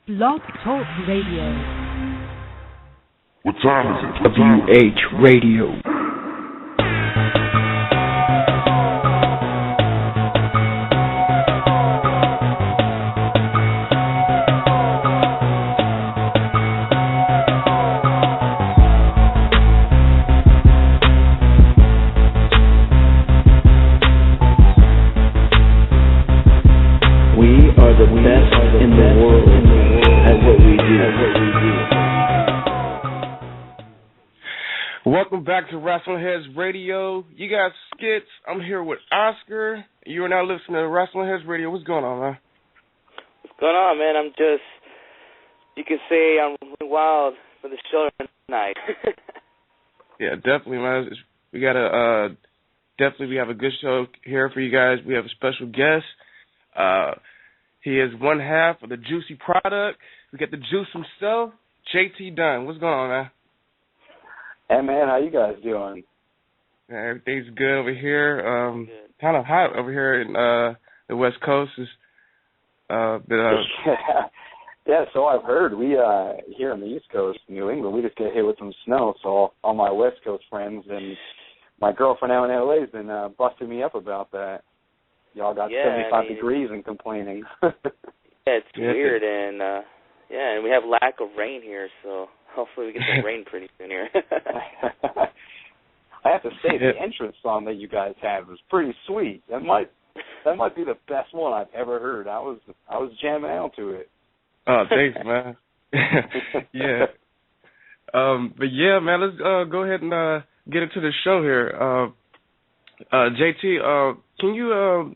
Blog Talk Radio. What time is it? WH Radio. Welcome back to WrestlingHeads Radio. You got skits. I'm here with Oscar. You are now listening to WrestlingHeads Radio. What's going on, man? What's going on, man? I'm just, you can say I'm wild for the show tonight. Yeah, definitely, man. We got we have a good show here for you guys. We have a special guest. He is one half of the Juicy product. We got the juice himself, JT Dunn. What's going on, man? Hey, man, how you guys doing? Yeah, everything's good over here. Kind of hot over here in the West Coast. Yeah, so I've heard. We here on the East Coast, New England, we just get hit with some snow. So all my West Coast friends and my girlfriend out in LA has been busting me up about that. Y'all got 75 degrees and complaining. Yeah, it's weird, and and we have lack of rain here, so hopefully we get some rain pretty soon here. I have to say, the entrance song that you guys had was pretty sweet. That might be the best one I've ever heard. I was jamming out to it. Oh, thanks, man. Yeah. But yeah, man, let's go ahead and get into the show here. JT, can you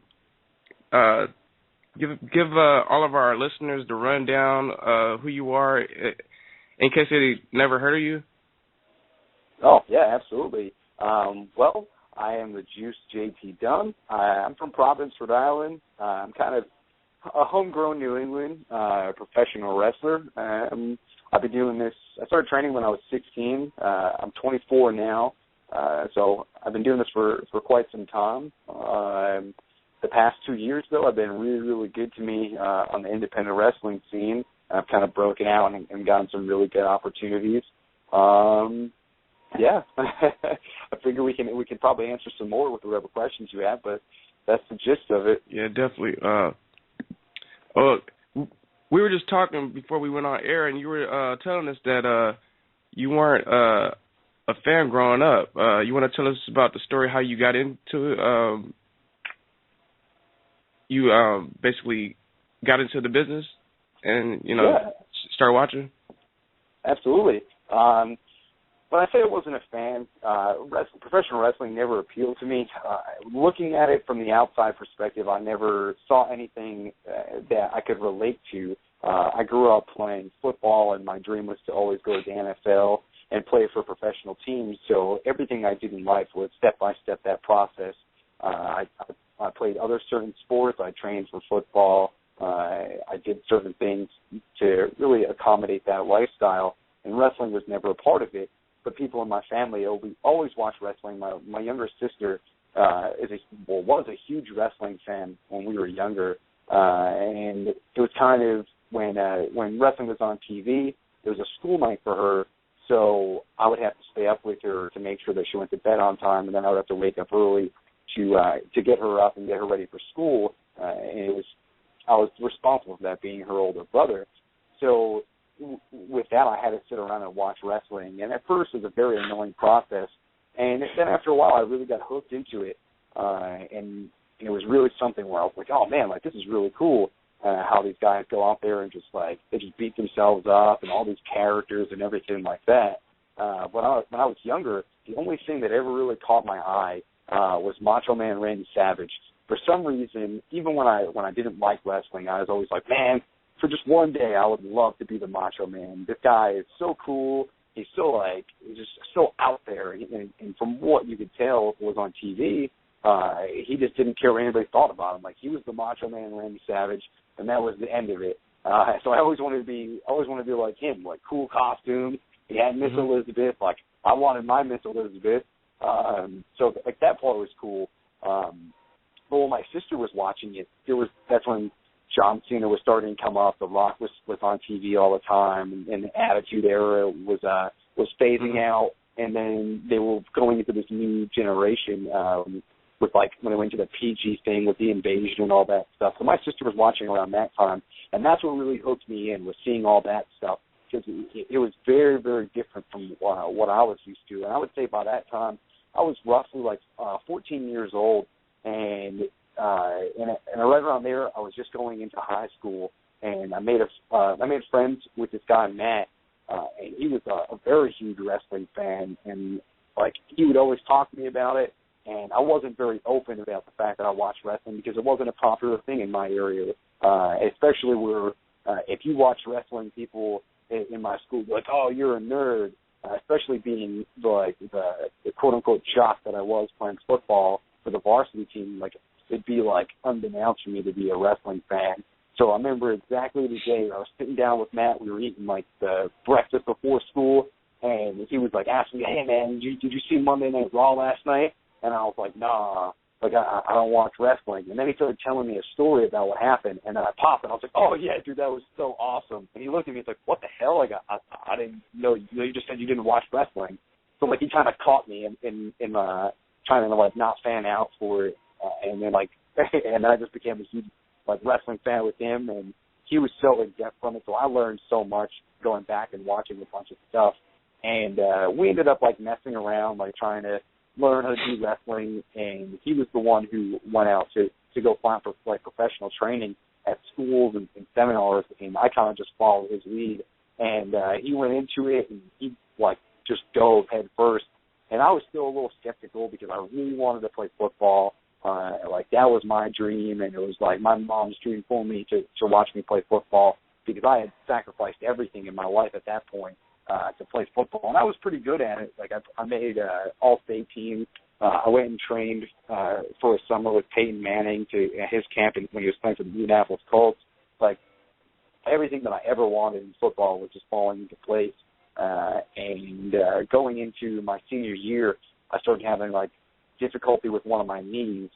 give all of our listeners the rundown who you are, in case they never heard of you? Oh, yeah, absolutely. Well, I am the Juice JT Dunn. I'm from Providence, Rhode Island. I'm kind of a homegrown New England professional wrestler. I've been doing this. I started training when I was 16. I'm 24 now, so I've been doing this for quite some time. The past 2 years, though, have been really, really good to me on the independent wrestling scene. I've kind of broken out and gotten some really good opportunities. Yeah, I figure we can probably answer some more with whatever questions you have, but that's the gist of it. Yeah, definitely. We were just talking before we went on air, and you were telling us that you weren't a fan growing up. You want to tell us about the story, how you got into it? You basically got into the business and, started watching? Absolutely. When I say I wasn't a fan, professional wrestling never appealed to me. Looking at it from the outside perspective, I never saw anything that I could relate to. I grew up playing football, and my dream was to always go to the NFL and play for professional teams. So everything I did in life was step-by-step that process. I played other certain sports. I trained for football. I did certain things to really accommodate that lifestyle, and wrestling was never a part of it. But people in my family always watched wrestling. My younger sister was a huge wrestling fan when we were younger, and it was kind of when wrestling was on TV, it was a school night for her, so I would have to stay up with her to make sure that she went to bed on time, and then I would have to wake up early to get her up and get her ready for school. And I was responsible for that, being her older brother. So with that, I had to sit around and watch wrestling. And at first, it was a very annoying process. And then after a while, I really got hooked into it. And it was really something where I was like, oh, man, this is really cool how these guys go out there and they just beat themselves up and all these characters and everything like that. When I was younger, the only thing that ever really caught my eye was Macho Man Randy Savage. For some reason, even when I didn't like wrestling, I was always like, man, for just one day, I would love to be the Macho Man. This guy is so cool. He's he's just so out there. And from what you could tell was on TV, he just didn't care what anybody thought about him. He was the Macho Man, Randy Savage, and that was the end of it. So I always wanted to be like him, cool costume. He had Miss Elizabeth. I wanted my Miss Elizabeth. So that part was cool. But when my sister was watching it, that's when John Cena was starting to come up. The Rock was on TV all the time, and the Attitude Era was phasing out. And then they were going into this new generation with, like, when they went to the PG thing with the invasion and all that stuff. So my sister was watching around that time, and that's what really hooked me in, was seeing all that stuff, because it was very, very different from what I was used to. And I would say by that time, I was roughly like 14 years old, and right around there, I was just going into high school, and I made friends with this guy, Matt, and he was a very huge wrestling fan, and, like, he would always talk to me about it, and I wasn't very open about the fact that I watched wrestling because it wasn't a popular thing in my area, especially where if you watch wrestling, people in my school were like, oh, you're a nerd, especially being the quote-unquote jock that I was playing football for the varsity team. Like, it'd be, like, unbeknownst for me to be a wrestling fan. So I remember exactly the day I was sitting down with Matt. We were eating, like, the breakfast before school, and he was, like, asking me, hey, man, did you see Monday Night Raw last night? And I was like, nah, like, I don't watch wrestling. And then he started telling me a story about what happened, and then I popped, and I was like, oh, yeah, dude, that was so awesome. And he looked at me and was like, what the hell? Like, I didn't know. You just said you didn't watch wrestling. So, like, he kind of caught me in trying to, like, not fan out for it. And then, like, and I just became a huge, like, wrestling fan with him, and he was so in-depth from it, so I learned so much going back and watching a bunch of stuff. And we ended up, like, messing around, like, trying to learn how to do wrestling, and he was the one who went out to go find for, like, professional training at schools and seminars, and I kind of just followed his lead. And he went into it, and he, like, just dove head first. And I was still a little skeptical because I really wanted to play football. Like, that was my dream, and it was like my mom's dream for me to watch me play football, because I had sacrificed everything in my life at that point to play football, and I was pretty good at it. Like, I made all-state team. I went and trained for a summer with Peyton Manning at his camp when he was playing for the Indianapolis Colts. Like, everything that I ever wanted in football was just falling into place. And going into my senior year, I started having, like, difficulty with one of my knees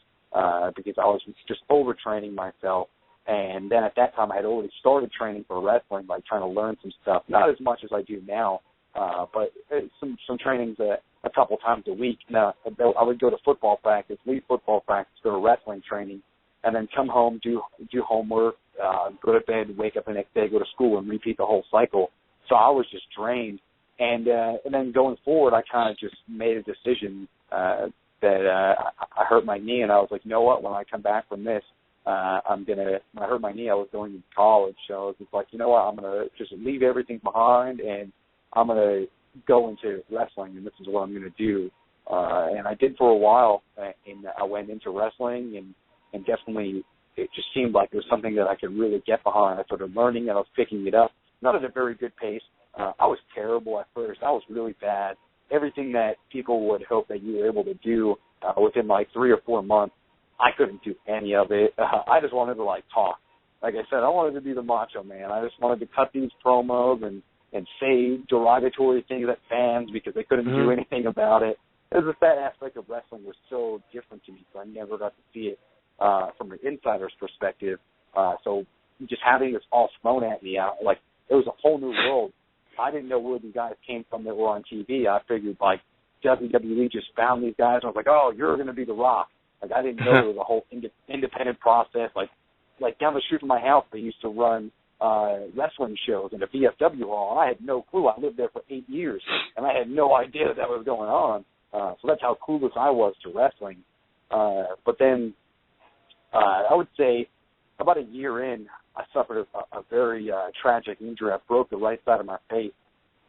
because I was just overtraining myself. And then at that time, I had already started training for wrestling, like trying to learn some stuff, not as much as I do now, but some trainings a couple times a week. Now, I would go to football practice, leave football practice, go to wrestling training, and then come home, do homework, go to bed, wake up the next day, go to school, and repeat the whole cycle. So I was just drained. And then going forward, I kind of just made a decision that I hurt my knee, and I was like, you know what, when I come back from this, when I hurt my knee, I was going to college, so I was just like, you know what, I'm going to just leave everything behind, and I'm going to go into wrestling, and this is what I'm going to do. And I did for a while, and I went into wrestling, and definitely it just seemed like it was something that I could really get behind. I started learning, and I was picking it up, not at a very good pace. I was terrible at first. I was really bad. Everything that people would hope that you were able to do within like 3 or 4 months, I couldn't do any of it. I just wanted to, like, talk. Like I said, I wanted to be the macho man. I just wanted to cut these promos and say derogatory things at fans because they couldn't do anything about it. That aspect of wrestling was so different to me, so I never got to see it from an insider's perspective. So just having this all thrown at me, like, it was a whole new world. I didn't know where these guys came from that were on TV. I figured, like, WWE just found these guys. I was like, oh, you're going to be The Rock. Like, I didn't know there was a whole independent process. Like down the street from my house, they used to run wrestling shows in a VFW hall, and I had no clue. I lived there for 8 years, and I had no idea that was going on. So that's how clueless I was to wrestling. But then I would say about a year in, I suffered a very tragic injury. I broke the right side of my face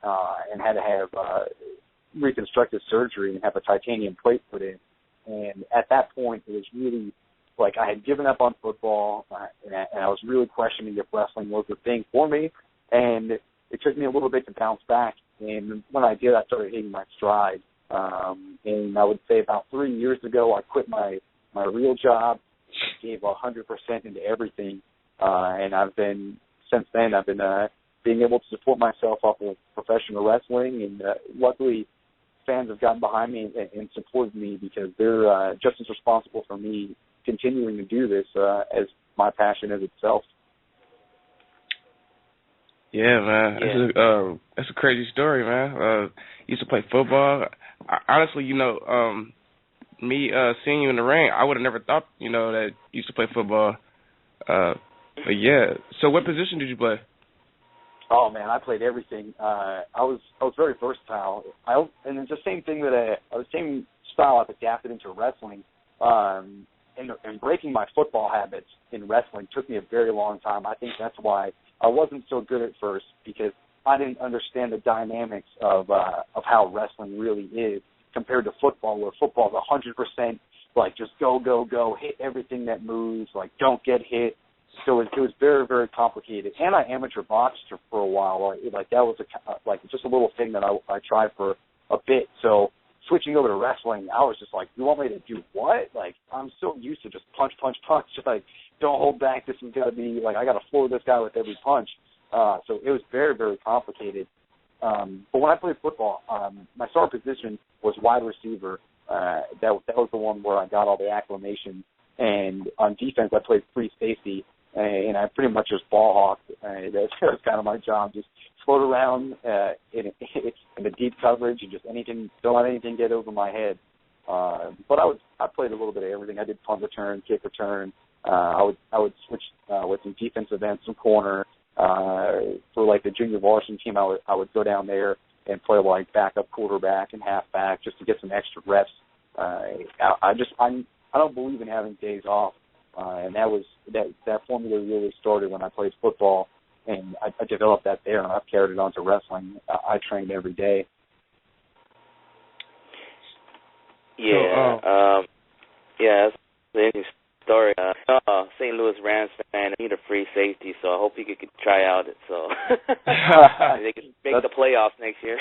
and had to have reconstructive surgery and have a titanium plate put in. And at that point, it was really like I had given up on football, and I was really questioning if wrestling was the thing for me. And it took me a little bit to bounce back. And when I did, I started hitting my stride. And I would say about 3 years ago, I quit my real job, gave 100% into everything. And since then, I've been being able to support myself off of professional wrestling. And luckily, fans have gotten behind me and supported me because they're just as responsible for me continuing to do this as my passion is itself. Yeah, man. Yeah. That's a crazy story, man. Used to play football. Honestly, me seeing you in the ring, I would have never thought, that you used to play football. But yeah. So what position did you play? Oh man, I played everything. I was very versatile. And it's the same thing the same style I've adapted into wrestling. And breaking my football habits in wrestling took me a very long time. I think that's why I wasn't so good at first, because I didn't understand the dynamics of how wrestling really is compared to football, where football is 100% like just go, hit everything that moves, like don't get hit. So it was very, very complicated. And I amateur boxed for a while. Like that was just a little thing that I tried for a bit. So switching over to wrestling, I was just like, you want me to do what? Like, I'm so used to just punch. Like, don't hold back. This is got to be, like, I got to floor this guy with every punch. So it was very, very complicated. But when I played football, my starting position was wide receiver. That was the one where I got all the acclamation. And on defense, I played free safety, and I pretty much just ball hawked. That was kind of my job, just float around in the deep coverage and just don't let anything get over my head. But I played a little bit of everything. I did punt return, kick return. I would switch with some defensive ends, some corner. For like the junior varsity team, I would go down there and play like backup quarterback and halfback just to get some extra reps. I don't believe in having days off, and that formula really started when I played football, and I developed that there, and I've carried it on to wrestling. I trained every day. Yeah, yeah, that's an interesting story. St. Louis Rams fan, I need a free safety, so I hope he could try out it. So they can make the playoffs next year.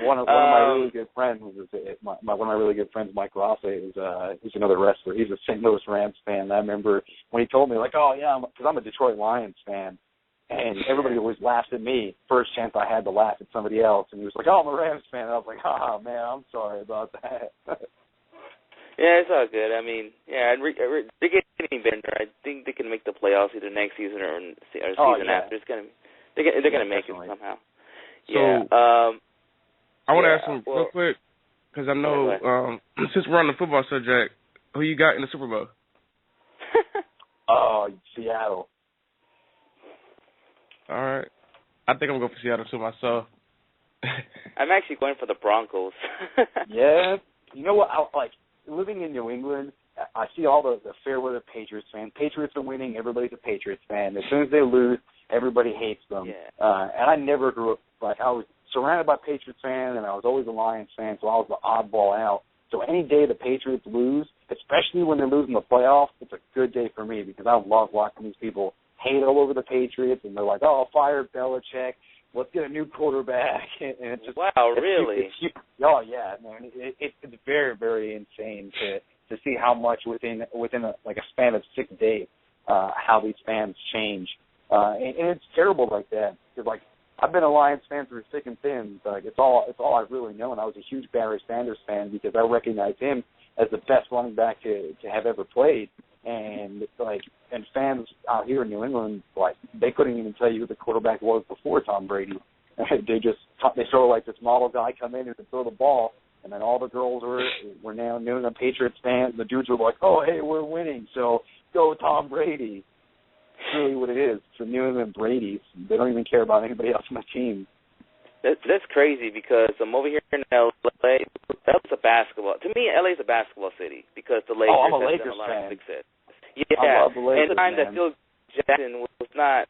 One of my really good friends one of my really good friends, Mike Rossi, he's another wrestler. He's a St. Louis Rams fan. I remember when he told me, like, oh yeah, because I'm a Detroit Lions fan, and everybody always laughs at me. First chance I had to laugh at somebody else, and he was like, oh, I'm a Rams fan. And I was like, oh man, I'm sorry about that. Yeah, it's all good. I mean, yeah, they're getting better. I think they can make the playoffs either next season or season after. They're gonna make it somehow. So, I want to ask them real quick, because I know since we're on the football subject, who you got in the Super Bowl? Oh, Seattle. All right, I think I'm going for Seattle too myself. I'm actually going for the Broncos. Yeah, you know what? Living in New England, I see all the fair weather Patriots fans. Patriots are winning, everybody's a Patriots fan. As soon as they lose, everybody hates them. Yeah. And I never grew up, I was surrounded by Patriots fans, and I was always a Lions fan, so I was the oddball out. So any day the Patriots lose, especially when they lose in the playoffs, it's a good day for me, because I love watching these people hate all over the Patriots, and they're like, oh, fire Belichick. Let's get a new quarterback. And it's just, wow, really? Oh, yeah, man. It's very, very insane to see how much within a span of 6 days, how these fans change. And it's terrible like that. Because, I've been a Lions fan through thick and thin. It's all I've really known. I was a huge Barry Sanders fan because I recognized him as the best running back to have ever played. And fans out here in New England, they couldn't even tell you who the quarterback was before Tom Brady. They sort of like this model guy come in and throw the ball, and then all the girls were now New England Patriots fans. The dudes were like, oh, hey, we're winning, so go Tom Brady. It's really what it is. It's the New England Brady's. They don't even care about anybody else on the team. That's crazy, because I'm over here in L.A. That's a basketball. To me, L.A. is a basketball city because the Lakers I'm a have Lakers done a lot fan. of success. I love the Lakers, and the time man. that Phil Jackson was not,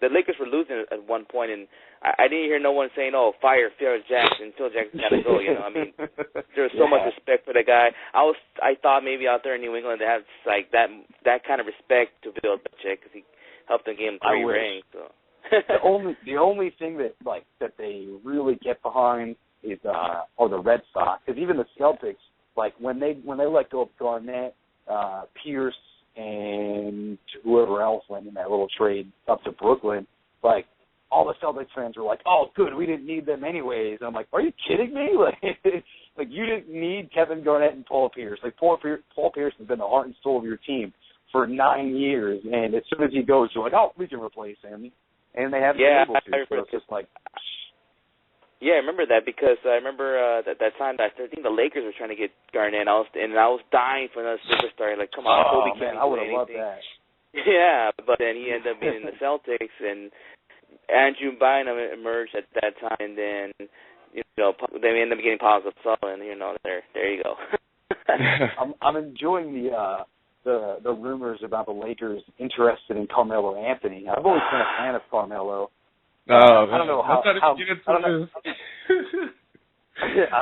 the Lakers were losing at one point, and I didn't hear no one saying, oh, fire Phil Jackson. Phil Jackson's got to go, I mean, there's so much respect for the guy. I thought maybe out there in New England they have that kind of respect to Bill Belichick because he helped them get him 3 rings. So. the only thing that they really get behind is are the Red Sox, because even the Celtics, when they let go of Garnett, Pierce, and whoever else went in that little trade up to Brooklyn, all the Celtics fans were like, oh, good, we didn't need them anyways. I'm like, are you kidding me? You didn't need Kevin Garnett and Paul Pierce. Paul Pierce has been the heart and soul of your team for 9 years, and as soon as he goes, you're like, oh, we can replace him. and they haven't Yeah, been able to. So it's just like. Yeah, I remember that because I remember that time that I think the Lakers were trying to get Garnett, and I was dying for another superstar. Like, come on, Kobe can't do anything. I would have loved that. Yeah, but then he ended up being in the Celtics, and Andrew Bynum emerged at that time, and then they ended up getting Paul Gasol, and there you go. I'm enjoying the rumors about the Lakers interested in Carmelo Anthony. I've always been a fan of Carmelo. I don't know how. I don't know.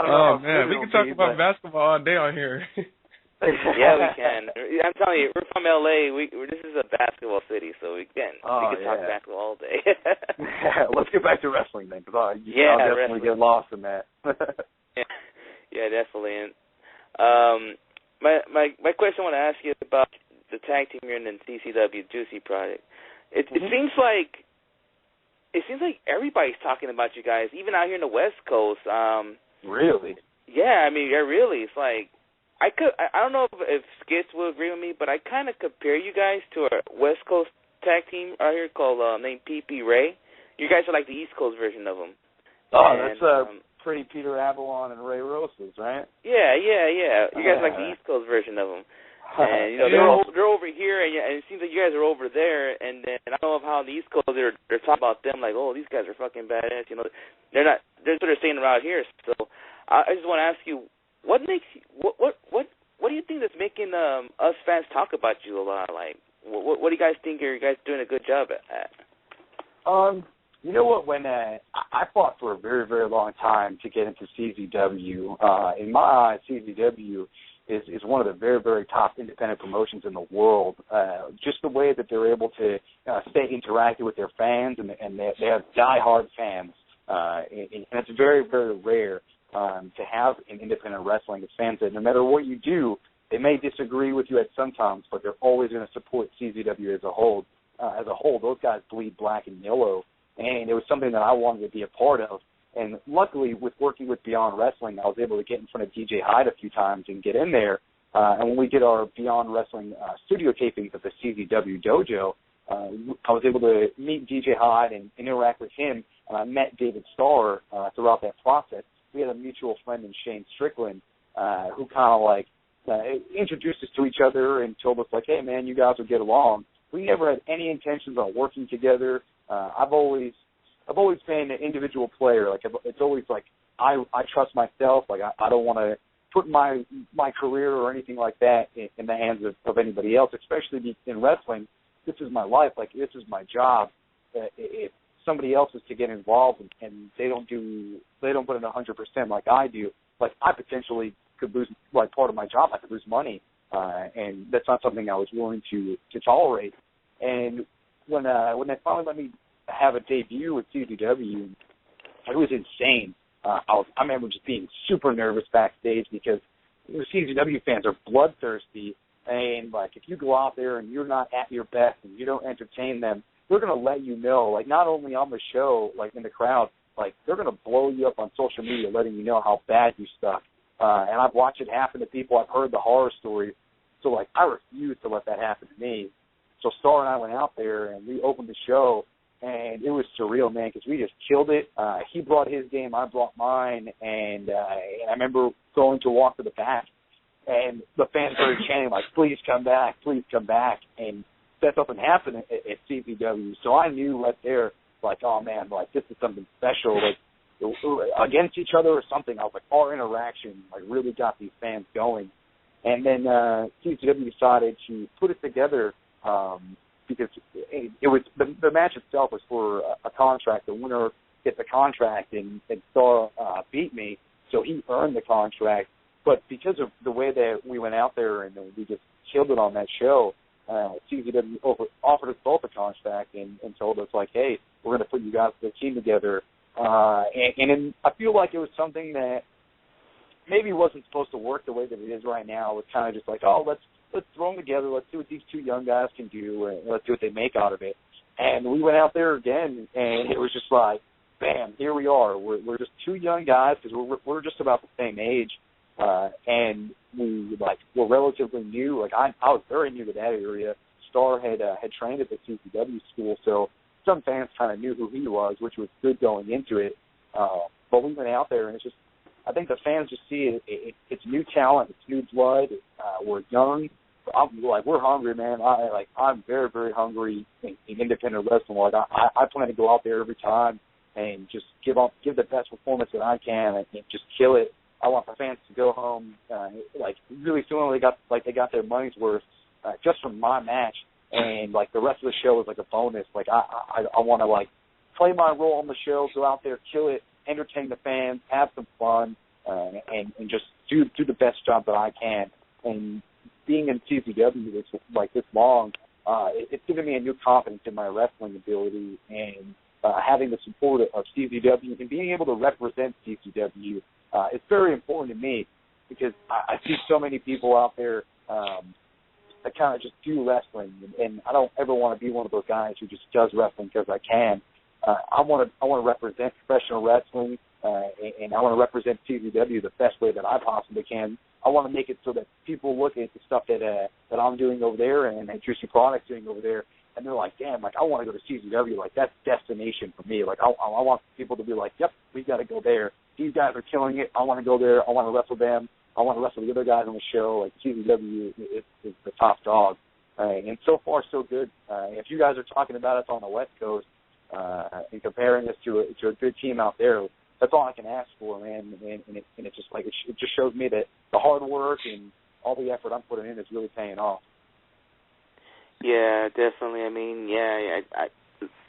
Oh man, we can talk about basketball all day on here. Yeah, we can. I'm telling you, we're from LA. This is a basketball city, so we can talk basketball all day. Let's get back to wrestling then, because I'll definitely get lost in that. Yeah, definitely. And my question I want to ask you about the tag team you're in the CCW Juicy project. It seems like everybody's talking about you guys, even out here in the West Coast. Really? Yeah, I mean, really. It's like I don't know if Skits will agree with me, but I kind of compare you guys to a West Coast tag team out here called named PP Ray. You guys are like the East Coast version of them. Oh, and, that's pretty Peter Avalon and Ray Rosas, right? Yeah. You guys are like the East Coast version of them. And they're over here, and it seems like you guys are over there. And then I don't know how on the East Coast they're talking about them like, oh, these guys are fucking badass. They're not. They're sort of saying around here. So I just want to ask you, what makes you, what do you think that's making us fans talk about you a lot? Like, what do you guys think? Are you guys doing a good job at? You know what? When I fought for a very, very long time to get into CZW. In my eyes, CZW is one of the very, very top independent promotions in the world. Just the way that they're able to stay interactive with their fans, and they have diehard fans. And it's very, very rare to have in independent wrestling with fans that no matter what you do, they may disagree with you at some times, but they're always going to support CZW as a whole. Those guys bleed black and yellow, and it was something that I wanted to be a part of. And luckily, with working with Beyond Wrestling, I was able to get in front of DJ Hyde a few times and get in there. And when we did our Beyond Wrestling studio tapings at the CZW Dojo, I was able to meet DJ Hyde and interact with him. And I met David Starr throughout that process. We had a mutual friend in Shane Strickland who kind of introduced us to each other and told us, like, hey, man, you guys will get along. We never had any intentions on working together. I've always been an individual player. Like, it's always like I trust myself. Like, I don't want to put my career or anything like that in the hands of anybody else, especially in wrestling. This is my life. Like, this is my job. If somebody else is to get involved and they don't put in 100% like I do, like, I potentially could lose, like, part of my job. I could lose money, and that's not something I was willing to tolerate. And when they finally let me have a debut with CZW, it was insane. I remember just being super nervous backstage because the CZW fans are bloodthirsty, and like, if you go out there and you're not at your best and you don't entertain them, they're going to let you know, like, not only on the show, like in the crowd, like, they're going to blow you up on social media letting you know how bad you suck. And I've watched it happen to people. I've heard the horror stories. So, like, I refuse to let that happen to me. So Starr and I went out there and we opened the show, and it was surreal, man, because we just killed it. He brought his game, I brought mine, and I remember going to walk to the back, and the fans started chanting, like, please come back, and that doesn't happen at CZW. So I knew right there, like, oh, man, like, this is something special, like, against each other or something. I was like, our interaction, like, really got these fans going. And then CZW decided to put it together because it was the match itself was for a contract. The winner gets a contract, and Starr beat me, so he earned the contract. But because of the way that we went out there and we just killed it on that show, CZW offered us both a contract and told us, like, hey, we're going to put you guys the team together. And I feel like it was something that maybe wasn't supposed to work the way that it is right now. It was kind of just like, oh, let's throw them together. Let's see what these two young guys can do, and let's see what they make out of it. And we went out there again, and it was just like, bam, here we are. We're just two young guys because we're just about the same age, and we're relatively new. Like, I was very new to that area. Starr had trained at the CCW school, so some fans kind of knew who he was, which was good going into it. But we went out there, and it's just, I think the fans just see it's new talent, it's new blood. We're young. We're hungry, man. I'm very, very hungry in independent wrestling. Like, I plan to go out there every time and just give the best performance that I can and just kill it. I want the fans to go home, really feeling they got their money's worth just from my match, and like the rest of the show is like a bonus. Like I want to play my role on the show, go out there, kill it, entertain the fans, have some fun, and just do the best job that I can. And being in CZW this long, it's given me a new confidence in my wrestling ability, and having the support of CZW and being able to represent CZW is very important to me, because I see so many people out there that kind of just do wrestling, and I don't ever want to be one of those guys who just does wrestling because I can. I want to represent professional wrestling, and I want to represent CZW the best way that I possibly can. I want to make it so that people look at the stuff that I'm doing over there and that Juicy Products doing over there, and they're like, damn, I want to go to CZW. That's destination for me. I want people to be like, yep, we got to go there. These guys are killing it. I want to go there. I want to wrestle them. I want to wrestle the other guys on the show. CZW is the top dog. And so far, so good. If you guys are talking about us on the West Coast and comparing us to a good team out there, that's all I can ask for, man. And it's just it just shows me that the hard work and all the effort I'm putting in is really paying off. Yeah, definitely. I mean, I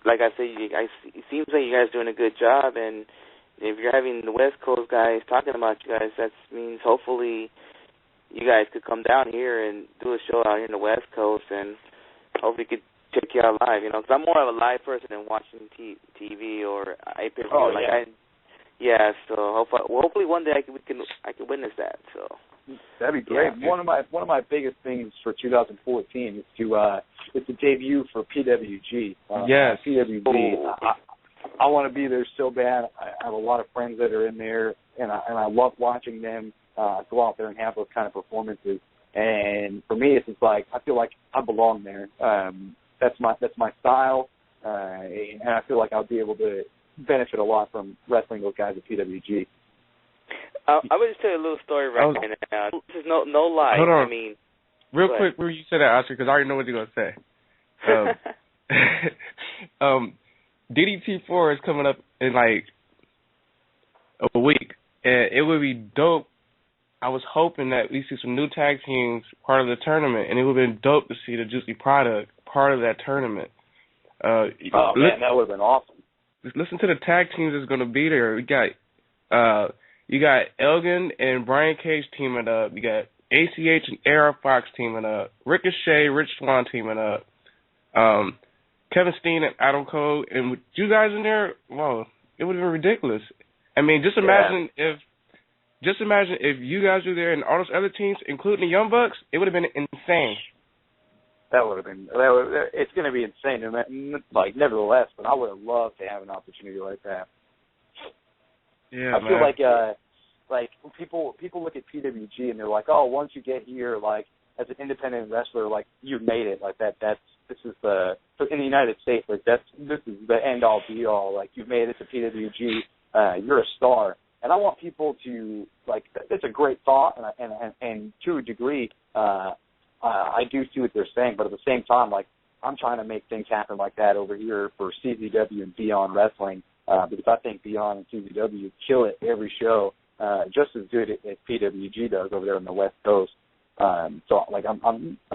like I said, it seems like you guys are doing a good job, and if you're having the West Coast guys talking about you guys, that means hopefully you guys could come down here and do a show out here in the West Coast, and hopefully we could check you out live, because I'm more of a live person than watching TV or pay-per-view. Oh, yeah. So hopefully one day I can witness that. So that'd be great. Yeah. One of my biggest things for 2014 is to debut for PWG. Yes. PWG. I want to be there so bad. I have a lot of friends that are in there, and I love watching them go out there and have those kind of performances. And for me, it's just I feel like I belong there. That's my style, and I feel like I'll be able to benefit a lot from wrestling those guys at PWG. I would just tell you a little story now. This is no lie. Hold on. I mean, real quick, where you said that, Oscar, because I already know what you're gonna say. DDT4 is coming up in a week, and it would be dope. I was hoping that we see some new tag teams part of the tournament, and it would have been dope to see the Juicy Product part of that tournament. Man, that would have been awesome. Listen to the tag teams that's going to be there. You got Elgin and Brian Cage teaming up. You got ACH and AR Fox teaming up. Ricochet, Rich Swann teaming up. Kevin Steen and Adam Cole, and with you guys in there, well, it would have been ridiculous. I mean, just imagine if you guys were there and all those other teams, including the Young Bucks, it would have been insane. That would have been. It's going to be insane, nevertheless. But I would have loved to have an opportunity like that. Yeah, I feel like people look at PWG and they're like, oh, once you get here, as an independent wrestler, you've made it. This is in the United States, this is the end all be all. You've made it to PWG, you're a star. And I want people to it's a great thought, and to a degree, I do see what they're saying. But at the same time, I'm trying to make things happen like that over here for CZW and Beyond Wrestling, because I think Beyond and CZW kill it every show, just as good as PWG does over there on the West Coast. I'm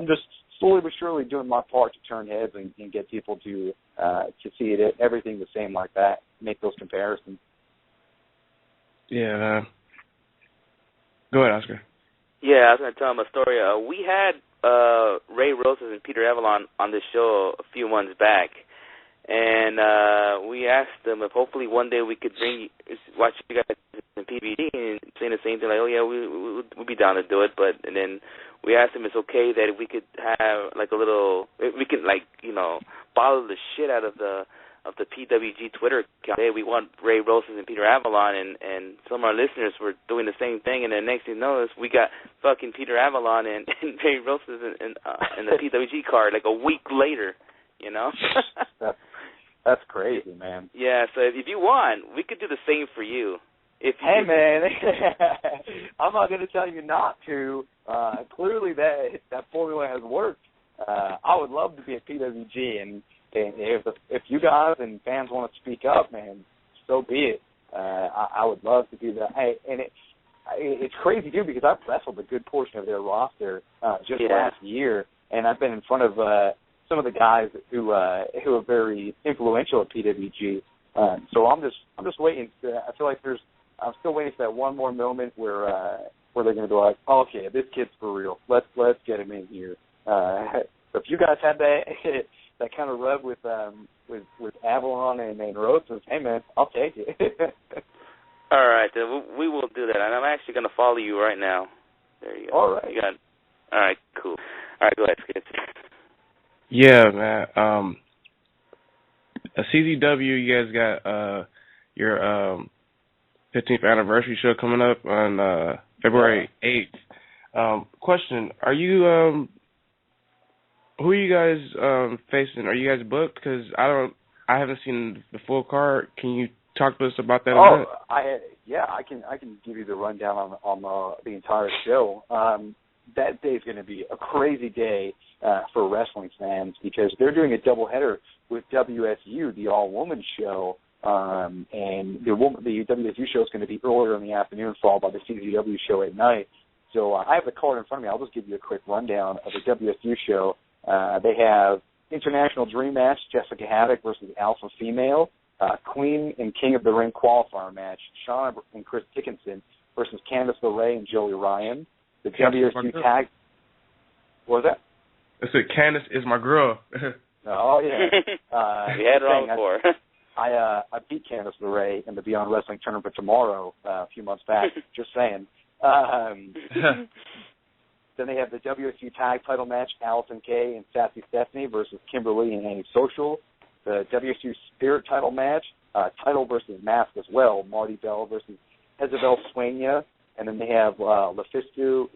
just slowly but surely doing my part to turn heads and get people to see it, everything the same like that, make those comparisons. Yeah. Go ahead, Oscar. Yeah, I was going to tell him a story. We had Ray Roses and Peter Avalon on this show a few months back, and we asked them if hopefully one day we could watch you guys in PVD and saying the same thing, we'd be down to do it, and then we asked them if it's okay that we could have follow the shit out of the PWG Twitter account. Hey, we want Ray Roses and Peter Avalon, and some of our listeners were doing the same thing, and then next thing you know, we got fucking Peter Avalon and Ray Roses and the PWG card a week later, That's crazy, man. Yeah, so if you want, we could do the same for you. Hey, man, I'm not going to tell you not to. Clearly, that formula has worked. I would love to be at PWG, and if you guys and fans want to speak up, man, so be it. I would love to do that. Hey, and it's crazy, too, because I've wrestled a good portion of their roster just last year, and I've been in front of some of the guys who are very influential at PWG. So I'm just waiting. I feel like I'm still waiting for that one more moment where they're going to be like, oh, okay, this kid's for real. Let's get him in here. So if you guys had that kind of rub with Avalon and Roses, hey man, I'll take it. All right, then we will do that, and I'm actually going to follow you right now. There you go. All right. All right, cool. All right, go ahead, Skid. Yeah, man. A CZW, you guys got your 15th anniversary show coming up on February 8th. Question: Are you who are you guys facing? Are you guys booked? Because I haven't seen the full card. Can you talk to us about that event? I can give you the rundown on the entire show. That day is going to be a crazy day for wrestling fans because they're doing a doubleheader with WSU, the all-woman show, and the WSU show is going to be earlier in the afternoon, followed by the CZW show at night. So I have the card in front of me. I'll just give you a quick rundown of the WSU show. They have International Dream Match, Jessica Havoc versus Alpha Female, Queen and King of the Ring qualifier match, Shawn and Chris Dickinson versus Candice LeRae and Joey Ryan. The WSU tag. What was that? I said Candice is my girl. Oh yeah. We had it on before. I beat Candice LeRae in the Beyond Wrestling tournament tomorrow a few months back. Just saying. Then they have the WSU tag title match, Allison Kay and Sassy Stephanie versus Kimberly and Antisocial. The WSU Spirit title match, title versus mask as well, Marty Bell versus Jezebel Sueña. And then they have Lufisto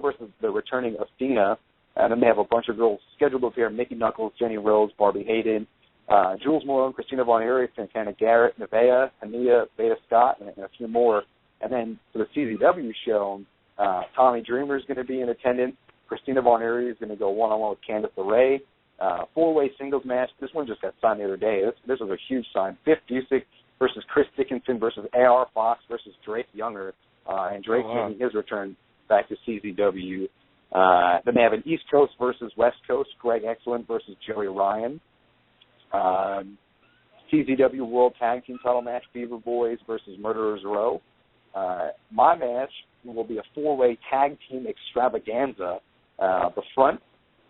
versus the returning Athena. And then they have a bunch of girls scheduled up here, Mickey Knuckles, Jenny Rose, Barbie Hayden, Jules Malone, Christina Von Erich, Santana Garrett, Nevaeh, Ania, Beta Scott, and a few more. And then for the CZW show, Tommy Dreamer is going to be in attendance. Christina Von Erich is going to go one-on-one with Candice LeRae. Four-way singles match. This one just got signed the other day. This was a huge sign. Biff Busick versus Chris Dickinson versus A.R. Fox versus Drake Younger. And Drake making his return back to CZW. Then they have an East Coast versus West Coast, Greg Excellent versus Joey Ryan. CZW World Tag Team title match, Beaver Boys versus Murderers Row. My match will be a four-way tag team extravaganza. The Front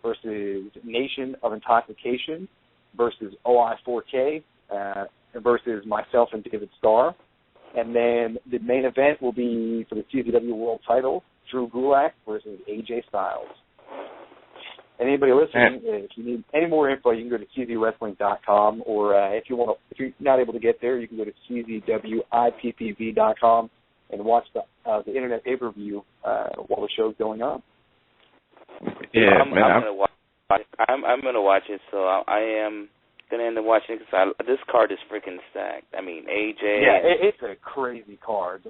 versus Nation of Intoxication versus OI4K versus myself and David Starr. And then the main event will be for the CZW World title, Drew Gulak versus AJ Styles. Anybody listening, if you need any more info, you can go to czwrestling.com, or if you're not able to get there, you can go to czwippv.com and watch the internet pay-per-view while the show's going on. Yeah, I'm gonna watch it, so I am gonna end up watching it because this card is freaking stacked. I mean, AJ. Yeah, it's a crazy card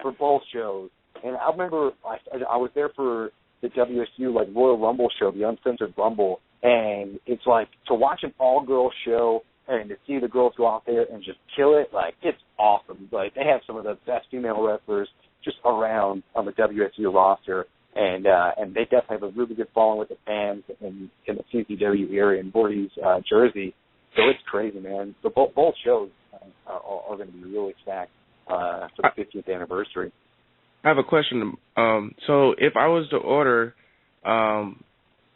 for both shows. And I remember I was there for the WSU Royal Rumble show, the Uncensored Rumble, and it's like to watch an all-girl show and to see the girls go out there and just kill it. It's awesome. They have some of the best female wrestlers just around on the WSU roster. And they definitely have a really good following with the fans in the CZW area in Voorhees, Jersey. So it's crazy, man. So both shows are going to be really stacked for the 15th anniversary. I have a question. So if I was to order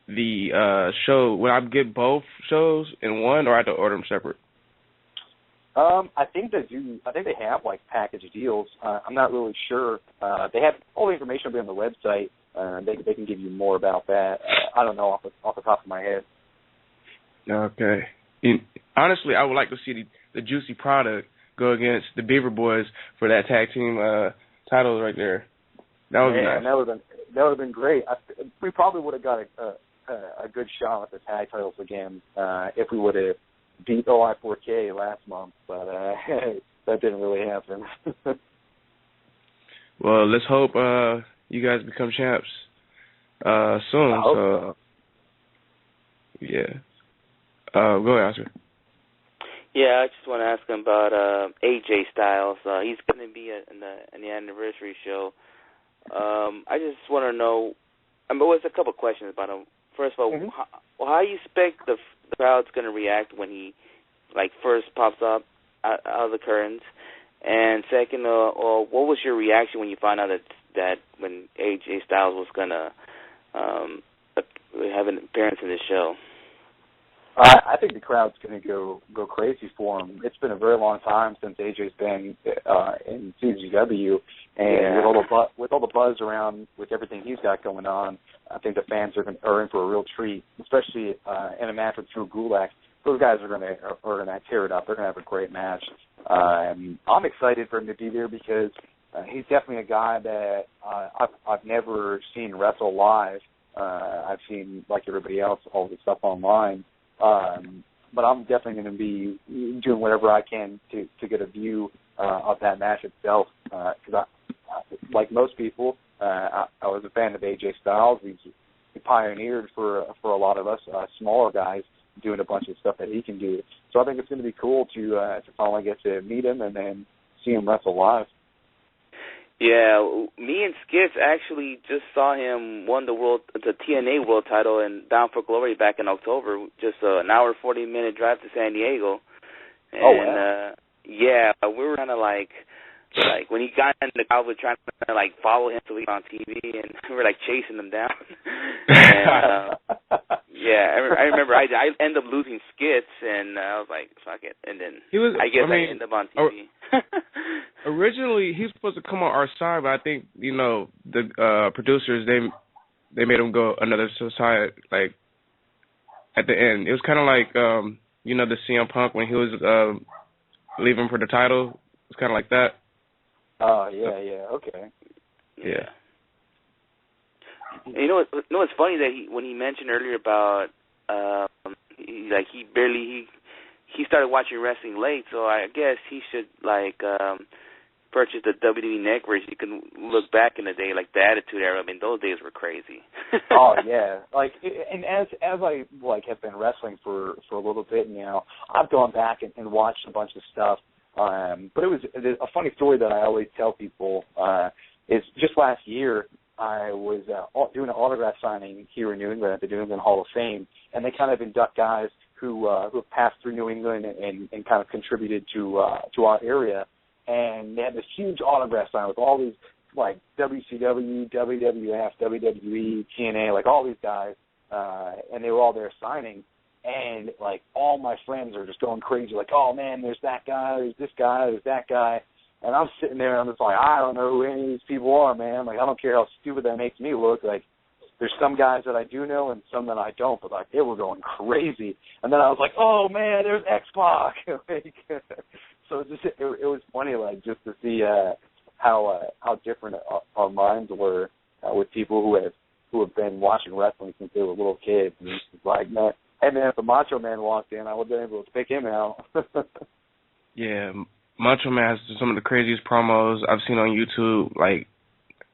the show, would I get both shows in one, or I have to order them separate? I think they do. I think they have package deals. I'm not really sure. They have all the information on the website. They can give you more about that. I don't know off the top of my head. Okay. Honestly, I would like to see the Juicy Product go against the Beaver Boys for that tag team title right there. That would be nice. That would have been great. We probably would have got a good shot at the tag titles again if we would have beat OI4K last month, but that didn't really happen. Well, let's hope you guys become champs soon. So, yeah. Go ahead, Oscar. Yeah, I just want to ask him about AJ Styles. He's going to be in the anniversary show. I just want to know. There's a couple of questions about him. First of all, how do you expect the crowd's going to react when he first pops up out of the curtains? And second, what was your reaction when you found out that when AJ Styles was going to have an appearance in the show? I think the crowd's going to go crazy for him. It's been a very long time since AJ's been in CZW, and with all the buzz around with everything he's got going on, I think the fans are in for a real treat, especially in a match with Drew Gulak. Those guys are going to tear it up. They're going to have a great match. I'm excited for him to be there because he's definitely a guy that I've never seen wrestle live. I've seen, like everybody else, all the stuff online. But I'm definitely going to be doing whatever I can to get a view of that match itself. Because like most people, I was a fan of AJ Styles. He pioneered for a lot of us smaller guys doing a bunch of stuff that he can do. So I think it's going to be cool to finally get to meet him and then see him wrestle live. Yeah, me and Skits actually just saw him won the TNA World Title in Bound for Glory back in October. Just an hour 40-minute drive to San Diego. And, wow. Yeah, we were kind of like when he got in the crowd, we were trying to follow him so he was on TV, and we were chasing him down. And, yeah, I remember I ended up losing Skits, and I was like, fuck it. And then I ended up on TV. Originally, he was supposed to come on our side, but I think, the producers, they made him go another side, at the end. It was kind of like, the CM Punk when he was leaving for the title. It was kind of like that. Oh, yeah, okay. Yeah. You know what's funny that when he mentioned earlier about he started watching wrestling late, so I guess he should purchase the WWE Network so you can look back in the day, the Attitude Era. I mean, those days were crazy. Oh yeah, and as I have been wrestling for a little bit now, I've gone back and watched a bunch of stuff. But it was a funny story that I always tell people is just last year I was doing an autograph signing here in New England at the New England Hall of Fame, and they kind of induct guys who have passed through New England and kind of contributed to our area. And they had this huge autograph sign with all these WCW, WWF, WWE, TNA, all these guys, and they were all there signing. And all my friends are just going crazy, oh man, there's that guy, there's this guy, there's that guy. And I'm sitting there and I'm just I don't know who any of these people are, man. I don't care how stupid that makes me look. There's some guys that I do know and some that I don't, but they were going crazy. And then I was oh man, there's X-Pac. So it was funny, just to see how different our minds were with people who have been watching wrestling since they were little kids. And it's man, hey man, if the Macho Man walked in, I would have been able to pick him out. Yeah, Macho Man has some of the craziest promos I've seen on YouTube.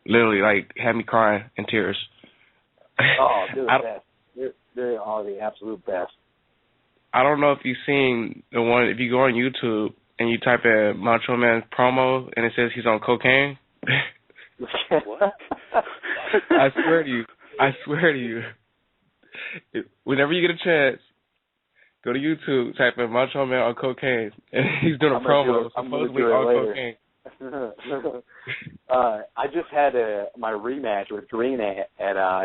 Literally, had me crying in tears. Oh, they're the best. They are the absolute best. I don't know if you've seen the one. If you go on YouTube and you type in Macho Man promo and it says he's on cocaine. What? I swear to you. Whenever you get a chance, go to YouTube, type in Macho Man on cocaine, and he's doing a promo supposedly on cocaine. I just had my rematch with Green at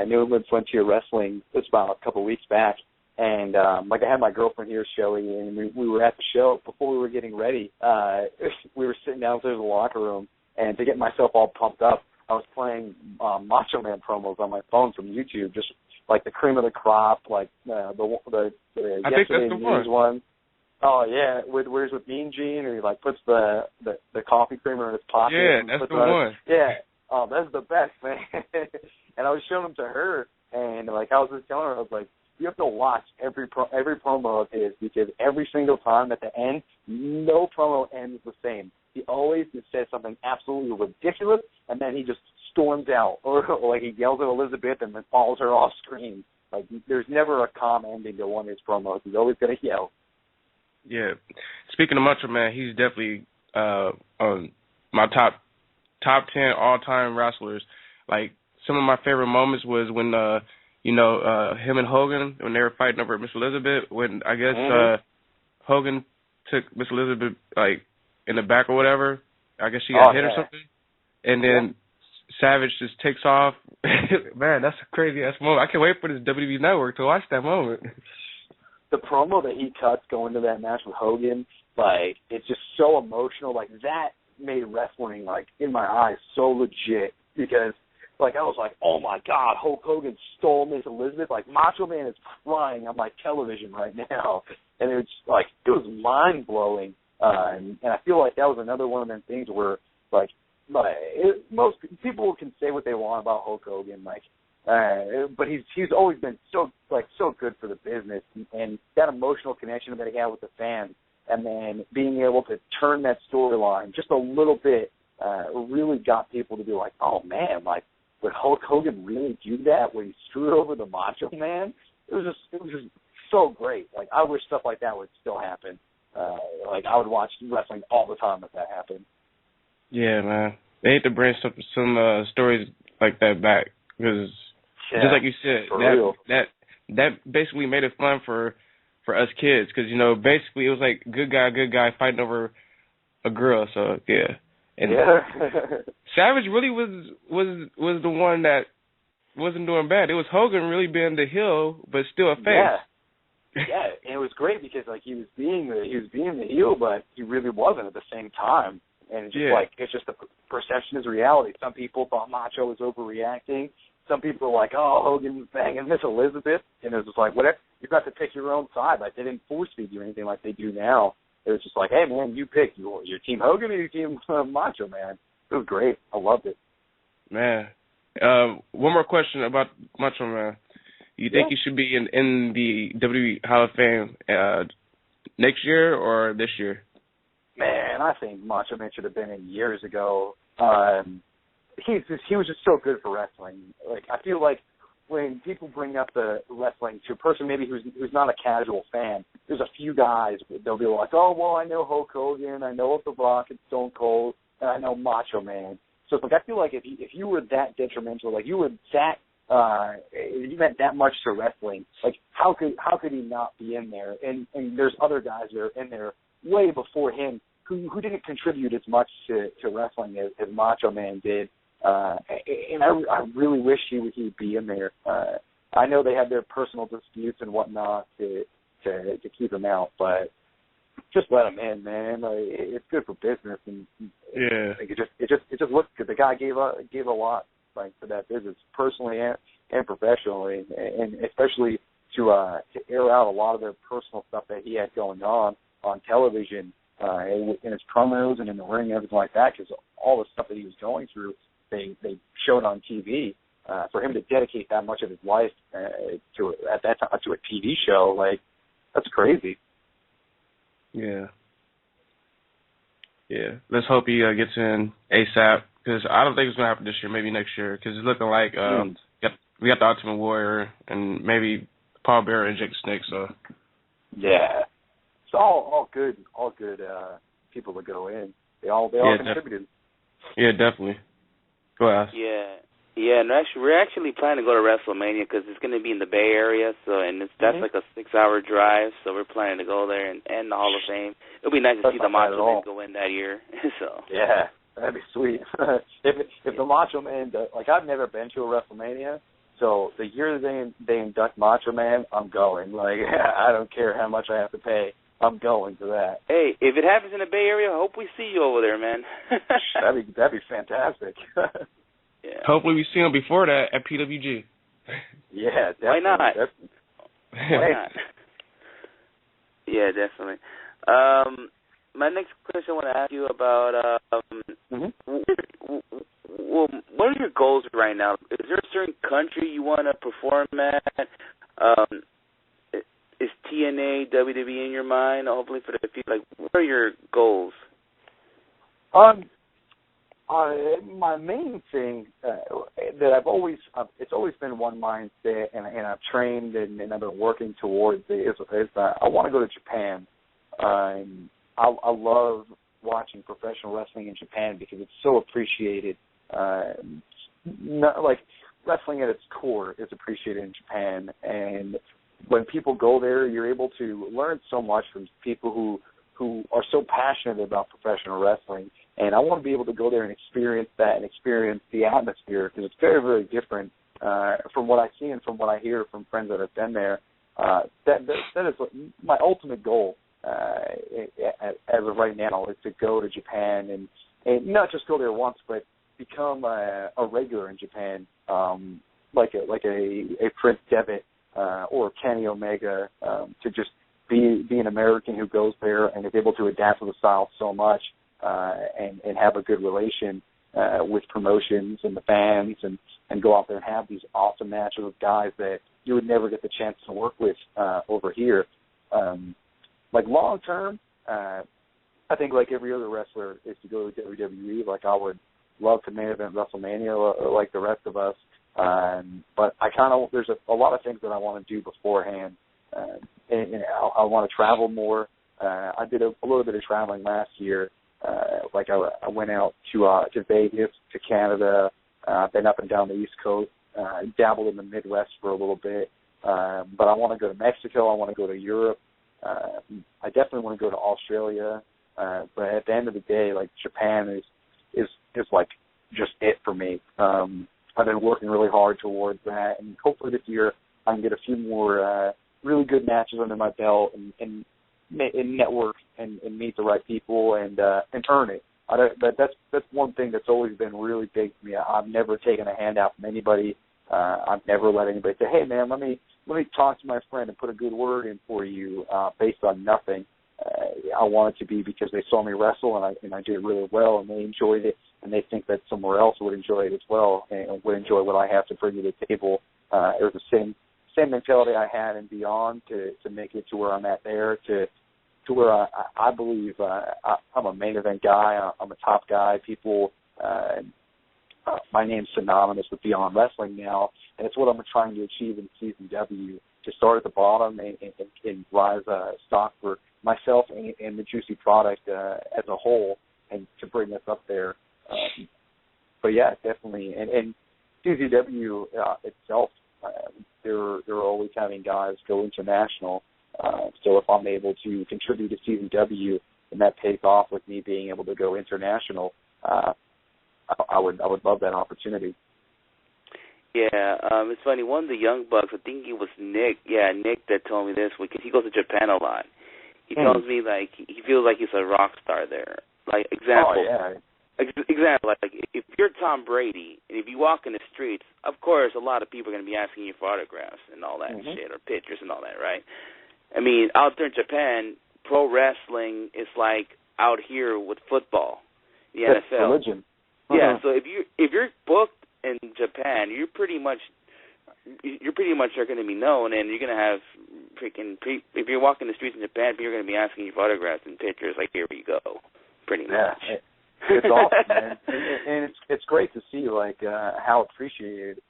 New England Frontier Wrestling. This about a couple of weeks back, and I had my girlfriend here, Shelly, and we were at the show. Before we were getting ready, we were sitting downstairs in the locker room, and to get myself all pumped up, I was playing Macho Man promos on my phone from YouTube, just the cream of the crop, the I think that's the one. Oh yeah, where he's with Mean Gene, and he puts the coffee creamer in his pocket. Yeah, that's the one. Yeah, oh, that's the best, man. And I was showing them to her, and I was just telling her, I was you have to watch every promo of his, because every single time at the end, no promo ends the same. He always just says something absolutely ridiculous, and then he just storms out, or like he yells at Elizabeth and then follows her off screen. Like, there's never a calm ending to one of his promos. He's always going to yell. Yeah. Speaking of Macho Man, he's definitely on my top 10 all-time wrestlers. Like, some of my favorite moments was when, him and Hogan, when they were fighting over Miss Elizabeth, when I guess Hogan took Miss Elizabeth, like, in the back or whatever. I guess she got hit or something. And then Savage just takes off. Man, that's a crazy-ass moment. I can't wait for this WWE Network to watch that moment. The promo that he cuts going to that match with Hogan, like, it's just so emotional. Like, that made wrestling, like, in my eyes, so legit, because, like, I was like, oh my God, Hulk Hogan stole Miss Elizabeth. Like, Macho Man is crying on my television right now. And it's like, it was mind-blowing. And I feel like that was another one of them things where, like, most people can say what they want about Hulk Hogan, like, but he's always been so good for the business, and that emotional connection that he had with the fans, and then being able to turn that storyline just a little bit really got people to be like, oh man, like, would Hulk Hogan really do that? Would he screw over the Macho Man? It was just so great. Like, I wish stuff like that would still happen. Like, I would watch wrestling all the time if that happened. Yeah, man. They need to bring some stories like that back, because just like you said, that basically made it fun for us kids, because basically it was like good guy fighting over a girl. So yeah, and Savage really was the one that wasn't doing bad. It was Hogan really being the heel, but still a face. Yeah, and it was great because, like, he was being the heel, but he really wasn't at the same time. And it's just like, it's just the perception is reality. Some people thought Macho was overreacting. Some people were like, oh, Hogan's banging Miss Elizabeth. And it was just like, whatever, you got to pick your own side. Like, they didn't force feed you anything like they do now. It was just like, hey, man, you pick. Your team Hogan or your team Macho Man. It was great. I loved it. Man. One more question about Macho Man. You think he should be in the WWE Hall of Fame next year or this year? Man, I think Macho Man should have been in years ago. He was just so good for wrestling. Like, I feel like when people bring up the wrestling to a person maybe who's not a casual fan, there's a few guys, they'll be like, oh, well, I know Hulk Hogan, I know The Rock and Stone Cold, and I know Macho Man. So it's like, I feel like if you were that detrimental, like you were that, you meant that much to wrestling, like how could he not be in there? And there's other guys that are in there way before him who didn't contribute as much to wrestling as Macho Man did. And I really wish he'd be in there. I know they had their personal disputes and whatnot to keep him out, but just let him in, man. Like, it's good for business, and like, it just looks good. The guy gave a lot, like, for that business, personally and professionally, and especially to air out a lot of the personal stuff that he had going on television, in his promos and in the ring, everything like that, because all the stuff that he was going through, they showed on TV. For him to dedicate that much of his life to at that time to a TV show, like, that's crazy. Yeah. Let's hope he gets in ASAP, because I don't think it's gonna happen this year. Maybe next year, because it's looking like we got the Ultimate Warrior and maybe Paul Bearer and Jake Snake. So yeah, it's all good people to go in. They all contributed. Yeah, definitely. Go ahead. Yeah, and we're actually planning to go to WrestleMania because it's going to be in the Bay Area, that's like a 6-hour drive, so we're planning to go there and the Hall of Fame. It'll be nice to see the Macho Man go in that year. So yeah, that'd be sweet. if the Macho Man, like, I've never been to a WrestleMania, so the year they induct Macho Man, I'm going. Like, I don't care how much I have to pay. I'm going to that. Hey, if it happens in the Bay Area, I hope we see you over there, man. that'd be fantastic. Yeah. Hopefully we see him before that at PWG. Yeah, definitely. Why not? Why not? Yeah, definitely. My next question I want to ask you about, what are your goals right now? Is there a certain country you want to perform at? TNA, WWE in your mind? Hopefully for the future. Like, what are your goals? My main thing that it's always been one mindset, and I've trained and I've been working towards it, is I want to go to Japan. I love watching professional wrestling in Japan because it's so appreciated. Like, wrestling at its core is appreciated in Japan, and when people go there, you're able to learn so much from people who are so passionate about professional wrestling. And I want to be able to go there and experience that and experience the atmosphere, because it's very, very different from what I see and from what I hear from friends that have been there. That is my ultimate goal as of right now, is to go to Japan and not just go there once, but become a regular in Japan, like a Prince Devitt or Kenny Omega, to just be an American who goes there and is able to adapt to the style so much, and have a good relation with promotions and the fans, and go out there and have these awesome matches with guys that you would never get the chance to work with over here. Like, long term, I think like every other wrestler is to go to WWE. Like, I would love to main event WrestleMania like the rest of us. But there's a lot of things that I want to do beforehand. And I want to travel more. I did a little bit of traveling last year. Like, I went out to Vegas, to Canada, been up and down the East Coast, dabbled in the Midwest for a little bit. But I want to go to Mexico. I want to go to Europe. I definitely want to go to Australia. But at the end of the day, like, Japan is like just it for me. I've been working really hard towards that, and hopefully this year I can get a few more really good matches under my belt and network and meet the right people and earn it. That's one thing that's always been really big to me. I've never taken a handout from anybody. I've never let anybody say, "Hey, man, let me talk to my friend and put a good word in for you," based on nothing. I want it to be because they saw me wrestle and I did really well, and they enjoyed it, and they think that somewhere else would enjoy it as well, and would enjoy what I have to bring to the table. It was the same mentality I had and beyond to make it to where I'm at there, to where I believe I'm a main event guy. I'm a top guy. People, my name's synonymous with Beyond Wrestling now, and it's what I'm trying to achieve in CZW, to start at the bottom and rise stock for myself and the Juicy product as a whole, and to bring us up there. But yeah, definitely. And CZW itself, they're always having guys go international. So if I'm able to contribute to CZW and that pays off with me being able to go international, I would love that opportunity. Yeah, it's funny. One of the Young Bucks, I think it was Nick. Yeah, Nick that told me this, because he goes to Japan a lot. He tells me, like, he feels like he's a rock star there. Like, example. Oh, yeah. Example, like, if you're Tom Brady, and if you walk in the streets, of course, a lot of people are going to be asking you for autographs and all that shit, or pictures and all that, right? I mean, out there in Japan, pro wrestling is like out here with football, the That's NFL. religion. Yeah, so if you're booked in Japan, you're pretty much are going to be known, and you're going to have if you're walking the streets in Japan, people are going to be asking you for autographs and pictures. Like, here we go, pretty much. Yeah, it's awesome, man, and it's great to see like how appreciated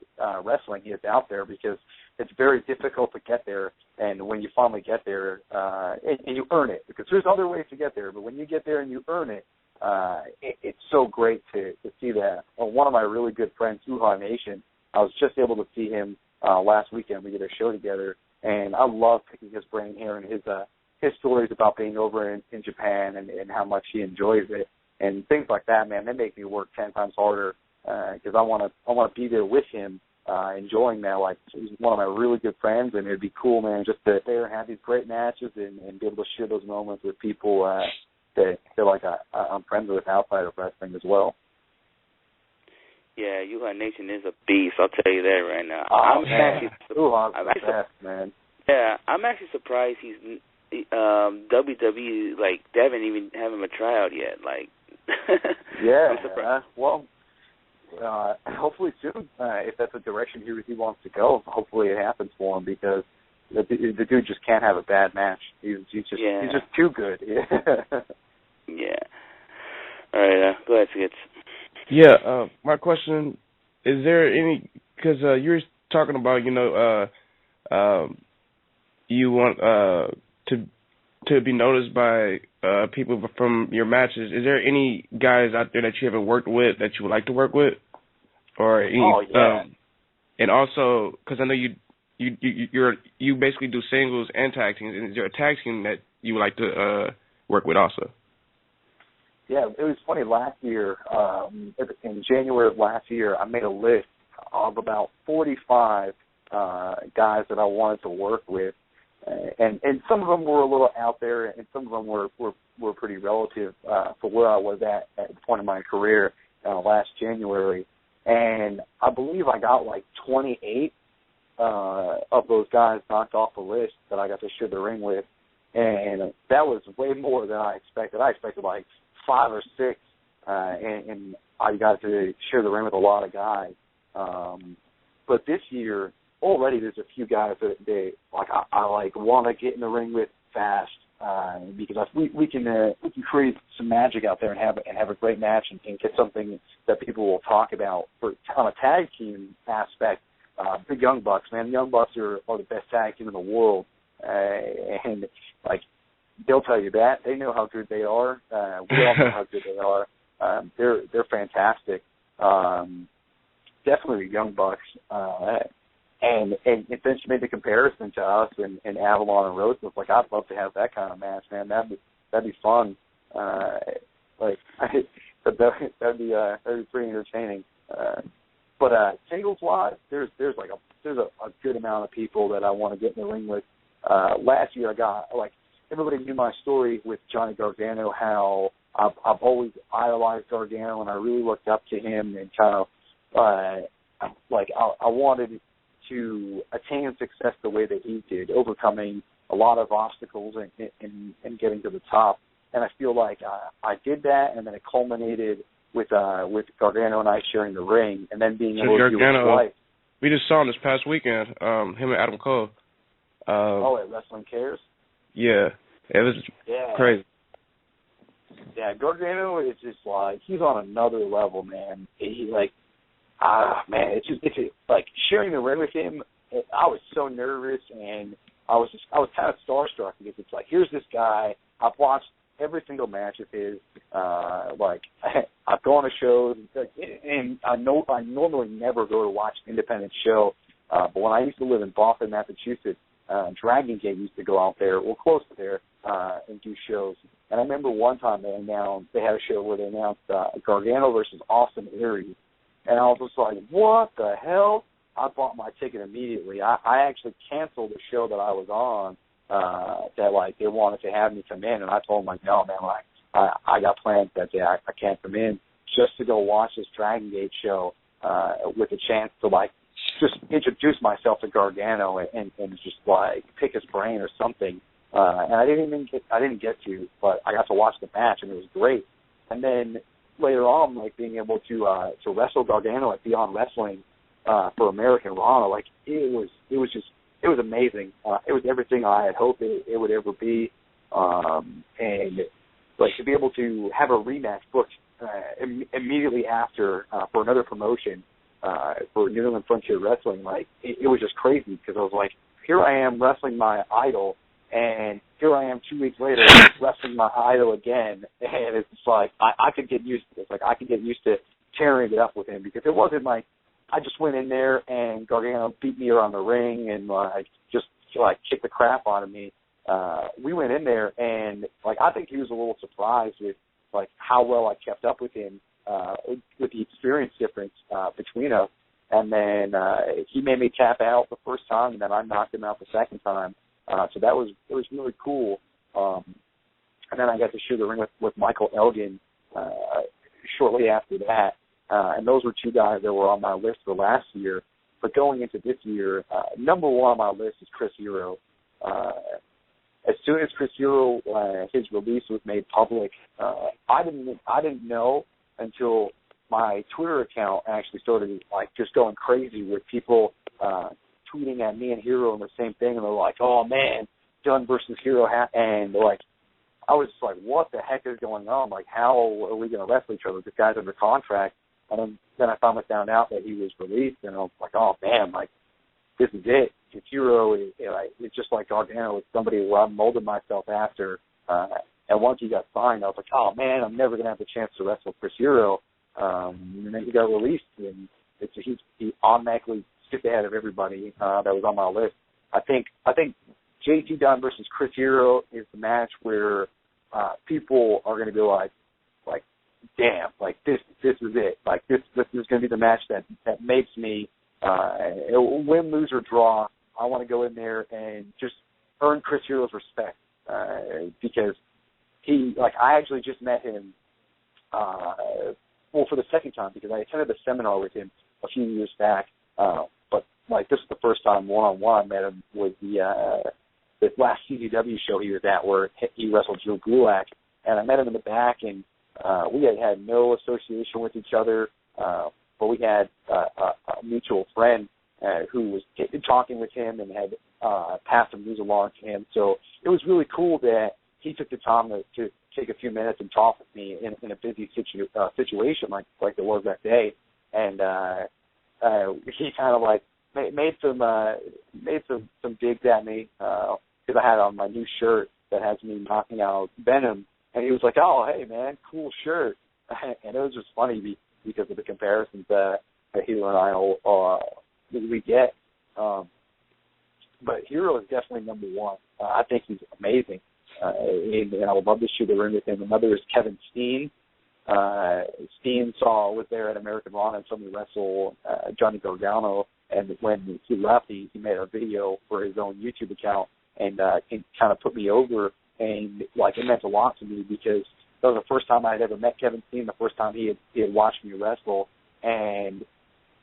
wrestling is out there, because it's very difficult to get there, and when you finally get there, and you earn it, because there's other ways to get there, but when you get there and you earn it, it's so great to see that. One of my really good friends, Uha Nation, I was just able to see him last weekend. We did a show together, and I love picking his brain, hearing his stories about being over in Japan and how much he enjoys it, and things like that. Man, they make me work 10 times harder, because I want to be there with him, enjoying that. Like, he's one of my really good friends, and it'd be cool, man, just to there and have these great matches and be able to share those moments with people that feel like I'm friends with outside of wrestling as well. Yeah, Uha Nation is a beast. I'll tell you that right now. I'm the best, man. Yeah, I'm actually surprised he's WWE. Like, they haven't even have him a tryout yet. Like, yeah. I'm surprised. Well, hopefully soon, if that's the direction he wants to go. Hopefully it happens for him, because the dude just can't have a bad match. He's just too good. Yeah. All right, go ahead, Skits. Yeah, my question, is there any, because you were talking about, you want to be noticed by people from your matches. Is there any guys out there that you haven't worked with that you would like to work with? Or any, and also, because I know you basically do singles and tag teams, and is there a tag team that you would like to work with also? Yeah, it was funny. Last year, in January of last year, I made a list of about 45 guys that I wanted to work with, and some of them were a little out there, and some of them were pretty relative for where I was at the point of my career last January. And I believe I got like 28 of those guys knocked off the list that I got to share the ring with, and that was way more than I expected. I expected like 5 or 6, and I got to share the ring with a lot of guys. But this year, already there's a few guys that I want to get in the ring with fast, because we can create some magic out there and have a great match and get something that people will talk about. On a tag team aspect, the Young Bucks, man, the Young Bucks are the best tag team in the world, and like they'll tell you that they know how good they are. We all know how good they are. They're fantastic. Definitely the Young Bucks. And since you made the comparison to us and Avalon and Rose, it's like I'd love to have that kind of match, man. That'd be fun. That'd be pretty entertaining. But singles wise, there's a good amount of people that I want to get in the ring with. Last year I got everybody knew my story with Johnny Gargano, how I've always idolized Gargano and I really looked up to him and kind of I wanted to attain success the way that he did, overcoming a lot of obstacles and getting to the top. And I feel like I did that, and then it culminated with Gargano and I sharing the ring, and then being able to do it twice. We just saw him this past weekend, him and Adam Cole. At Wrestling Cares? Yeah. It was crazy. Yeah, Gargano is just he's on another level, man. Man, it's like sharing the ring with him. I was so nervous, and I was kind of starstruck because it's like, here's this guy. I've watched every single match of his. I've gone to shows, and I normally never go to watch an independent show. But when I used to live in Boston, Massachusetts, Dragon Gate used to go out there, or close to there, and do shows. And I remember one time they had a show where they announced Gargano versus Austin Aries. And I was just like, what the hell? I bought my ticket immediately. I actually canceled the show that I was on that they wanted to have me come in. And I told them, no, man, I got plans that day. I can't come in just to go watch this Dragon Gate show with a chance to, just introduce myself to Gargano and just, pick his brain or something. And I didn't get to, but I got to watch the match, and it was great. And then later on, being able to wrestle Gargano at Beyond Wrestling for American Raw, it was amazing. It was everything I had hoped it would ever be, and to be able to have a rematch booked immediately after for another promotion for New England Frontier Wrestling, it was just crazy because I was like, here I am wrestling my idol. And here I am 2 weeks later wrestling my idol again, and it's just I could get used to this. I could get used to tearing it up with him because it wasn't I just went in there and Gargano beat me around the ring and just kicked the crap out of me. We went in there and I think he was a little surprised with how well I kept up with him with the experience difference between us. And then he made me tap out the first time, and then I knocked him out the second time. So it was really cool. And then I got to share the ring with Michael Elgin shortly after that. And those were two guys that were on my list for last year. But going into this year, number one on my list is Chris Hero. As soon as Chris Hero, his release was made public, I didn't know until my Twitter account actually started just going crazy with people tweeting at me and Hero and the same thing, and they're like, "Oh man, Dunn versus Hero," and they're like, I was just like, "What the heck is going on? Like, how are we going to wrestle each other? This guy's under contract." And then I finally found out that he was released, and I was like, "Oh man, like this is it." And Hero is it's just like Gargano. It's somebody where I molded myself after. And once he got signed, I was like, "Oh man, I'm never going to have the chance to wrestle Chris Hero." And then he got released, and he automatically skipped ahead of everybody that was on my list. I think JT Dunn versus Chris Hero is the match where people are going to be like, damn, like this is it. Like this is going to be the match that makes me win, lose, or draw. I want to go in there and just earn Chris Hero's respect because I actually just met him. For the second time, because I attended a seminar with him a few years back, but like this is the first time one-on-one I met him with this last CZW show he was at where he wrestled Drew Gulak, and I met him in the back, and we had no association with each other, but we had a mutual friend who was talking with him and had passed some news along to him, so it was really cool that he took the time to take a few minutes and talk with me in a busy situation like there was that day, and he kind of like made some digs at me because I had on my new shirt that has me knocking out Venom, and he was like, "Oh, hey man, cool shirt," and it was just funny because of the comparisons that Hero and I we get. But Hero is definitely number one. I think he's amazing. And I would love to shoot a ring with him. Another is Kevin Steen. Steen was there at American Raw and saw me wrestle Johnny Gargano, and when he left, he made a video for his own YouTube account and it kind of put me over, and like it meant a lot to me because that was the first time I had ever met Kevin Steen, the first time he had watched me wrestle, and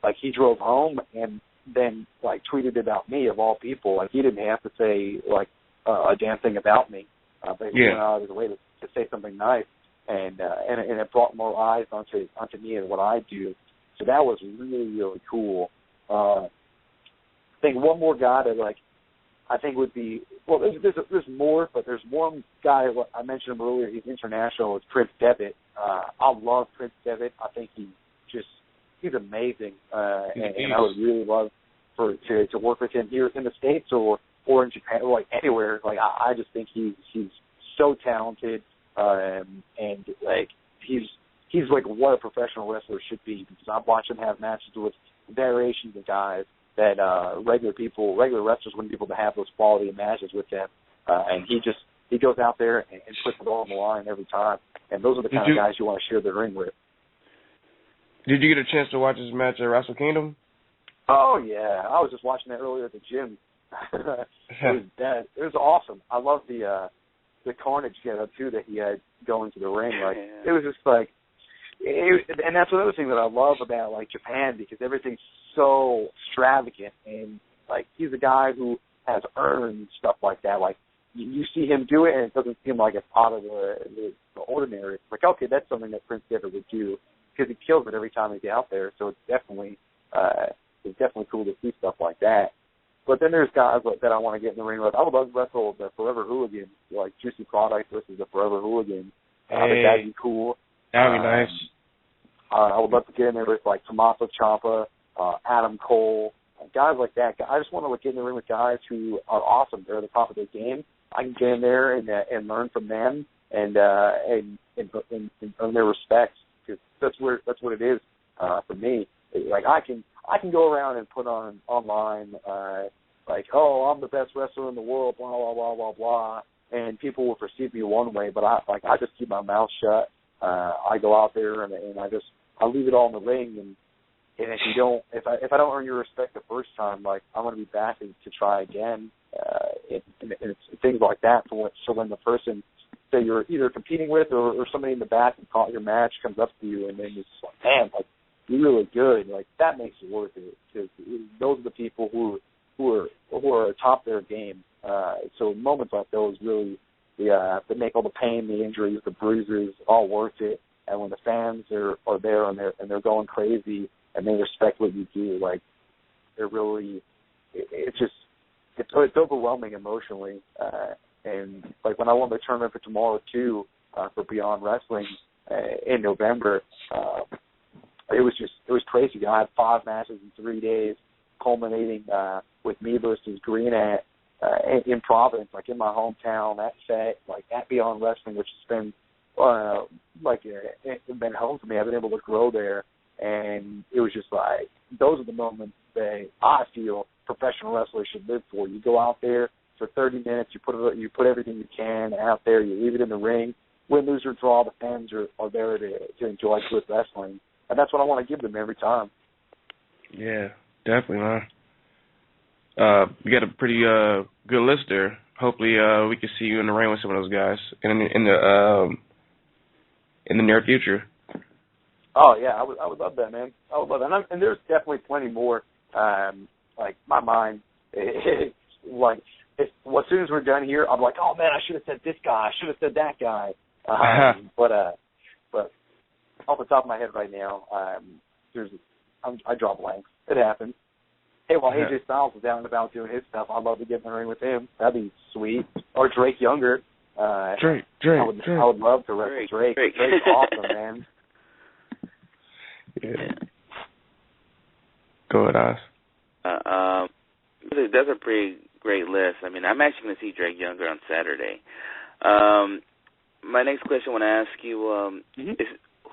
like he drove home and then like tweeted about me of all people. Like he didn't have to say like a damn thing about me. But he went out of his way to say something nice, and it brought more eyes onto me and what I do. So that was really, really cool. I think one more guy that I think would be there's more, but there's one guy I mentioned him earlier. He's international. It's Prince Devitt. I love Prince Devitt. I think he's amazing, and I would really love to work with him here in the States or in Japan, or like anywhere. Like I just think he's so talented, and like he's like what a professional wrestler should be, because I've watched him have matches with variations of guys that regular wrestlers wouldn't be able to have those quality of matches with them, and he goes out there and puts it all on the line every time, and those are the kind of guys you want to share the ring with. Did you get a chance to watch his match at Wrestle Kingdom? Oh yeah, I was just watching that earlier at the gym. It was awesome. I love the carnage getup too that he had going to the ring. Like it was just like, and that's another thing that I love about like Japan, because everything's so extravagant, and like he's a guy who has earned stuff like that. Like you see him do it, and it doesn't seem like it's out of the ordinary. It's like, okay, that's something that Prince Devitt would do, because he kills it every time he's out there. So it's definitely cool to see stuff like that. But then there's guys that I want to get in the ring with. I would love to wrestle the Forever Hooligan, like Juicy Product versus the Forever Hooligan. I think that'd be cool. That'd be nice. I would love to get in there with like Tommaso Ciampa, Adam Cole, guys like that. I just want to get in the ring with guys who are awesome. They're at the top of their game. I can get in there and learn from them and earn their respect, because that's what it is for me. Like I can go around and put on online like, oh, I'm the best wrestler in the world, blah blah blah blah blah, and people will perceive me one way, but I just keep my mouth shut. I go out there and I leave it all in the ring, and if I don't earn your respect the first time, like I'm gonna be back to try again, and it's things like that. So when the person that you're either competing with or somebody in the back and caught your match comes up to you, and then it's like, damn, like you're really good, like that makes it worth it, because those are the people who are atop their game. So moments like those really, they make all the pain, the injuries, the bruises all worth it. And when the fans are there and they're going crazy and they respect what you do, like they're really it's overwhelming emotionally. And like when I won the tournament for tomorrow too, for Beyond Wrestling in November, it was crazy. I had 5 matches in 3 days, culminating with me versus Green at in Providence, like in my hometown. That set, like at Beyond Wrestling, which has been it's been home for me. I've been able to grow there, and it was just like those are the moments that I feel professional wrestlers should live for. You go out there for 30 minutes, you put everything you can out there, you leave it in the ring. Win, lose, or draw, the fans are there to enjoy good wrestling, and that's what I want to give them every time. Yeah, definitely, man. We got a pretty good list there. Hopefully, we can see you in the ring with some of those guys in the near future. Oh yeah, I would love that, man. I would love that, and there's definitely plenty more. Like my mind, as soon as we're done here, I'm like, oh man, I should have said this guy, I should have said that guy. But off the top of my head right now, I draw blanks. It happens. Hey, while AJ Styles is out and about doing his stuff, I'd love to get in the ring with him. That'd be sweet. Or Drake Younger. Drake. I would love to wrestle Drake. Drake's awesome, man. Yeah. Go ahead, Oz. That's a pretty great list. I mean, I'm actually going to see Drake Younger on Saturday. My next question I want to ask you is,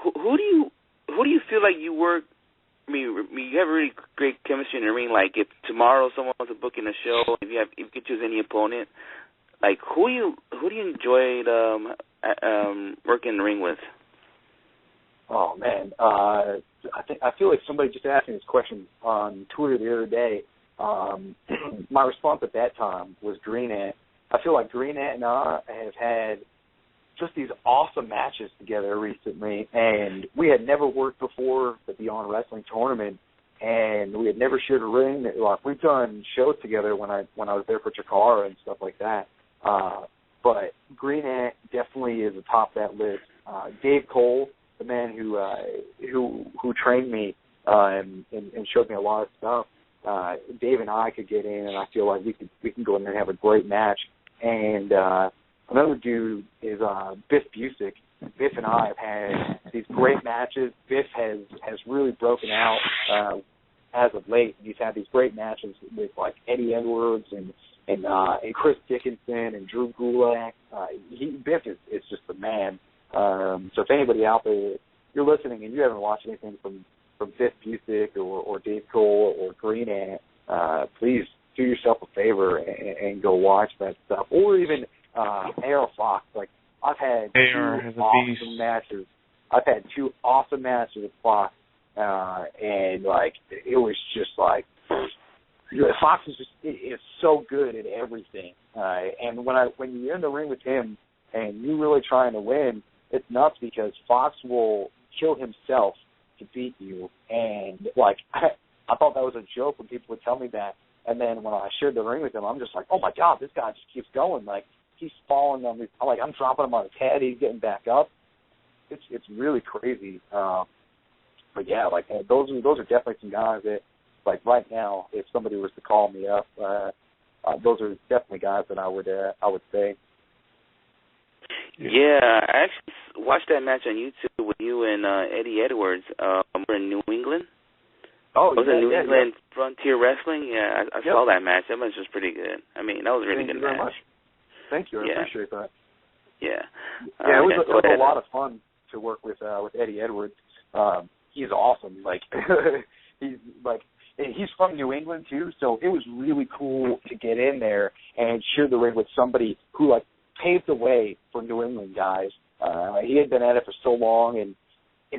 who do you feel like you work? I mean, you have a really great chemistry in the ring. Like, if tomorrow someone wants to book in a show, if you could choose any opponent, like who do you enjoy working in the ring with? Oh man, I feel like somebody just asked me this question on Twitter the other day. My response at that time was Greenette. I feel like Greenette and I have had just these awesome matches together recently, and we had never worked before the Beyond Wrestling tournament, and we had never shared a ring. Like, we've done shows together when I was there for Chikara and stuff like that. But Greenette definitely is atop that list. Dave Cole, the man who trained me and showed me a lot of stuff. Dave and I could get in, and I feel like we can go in there and have a great match. And another dude is Biff Busick. Biff and I have had these great matches. Biff has really broken out as of late. He's had these great matches with like Eddie Edwards and Chris Dickinson and Drew Gulak. Biff is just the man. So if anybody out there, you're listening and you haven't watched anything from Biff Busick or Dave Cole or Greenette, please do yourself a favor and go watch that stuff. Or even AR Fox. Like, I've had two awesome matches with Fox, and like it was just like Fox is so good at everything. And when you're in the ring with him and you're really trying to win, it's nuts because Fox will kill himself to beat you. And like I thought that was a joke when people would tell me that. And then when I shared the ring with him, I'm just like, oh my God, this guy just keeps going. Like, he's falling on me. I'm dropping him on his head. He's getting back up. It's really crazy. But yeah, like those are definitely some guys that, like right now, if somebody was to call me up, those are definitely guys that I would say. Yeah, I actually watched that match on YouTube with you and Eddie Edwards. We're in New England. Oh, was it New England Frontier Wrestling? Yeah, I saw that match. That match was pretty good. I mean, that was a really good match. Thank you. I appreciate that. Yeah. Yeah, it was a lot of fun to work with Eddie Edwards. He's awesome. Like he's from New England too, so it was really cool to get in there and share the ring with somebody who like paved the way for New England guys. He had been at it for so long, and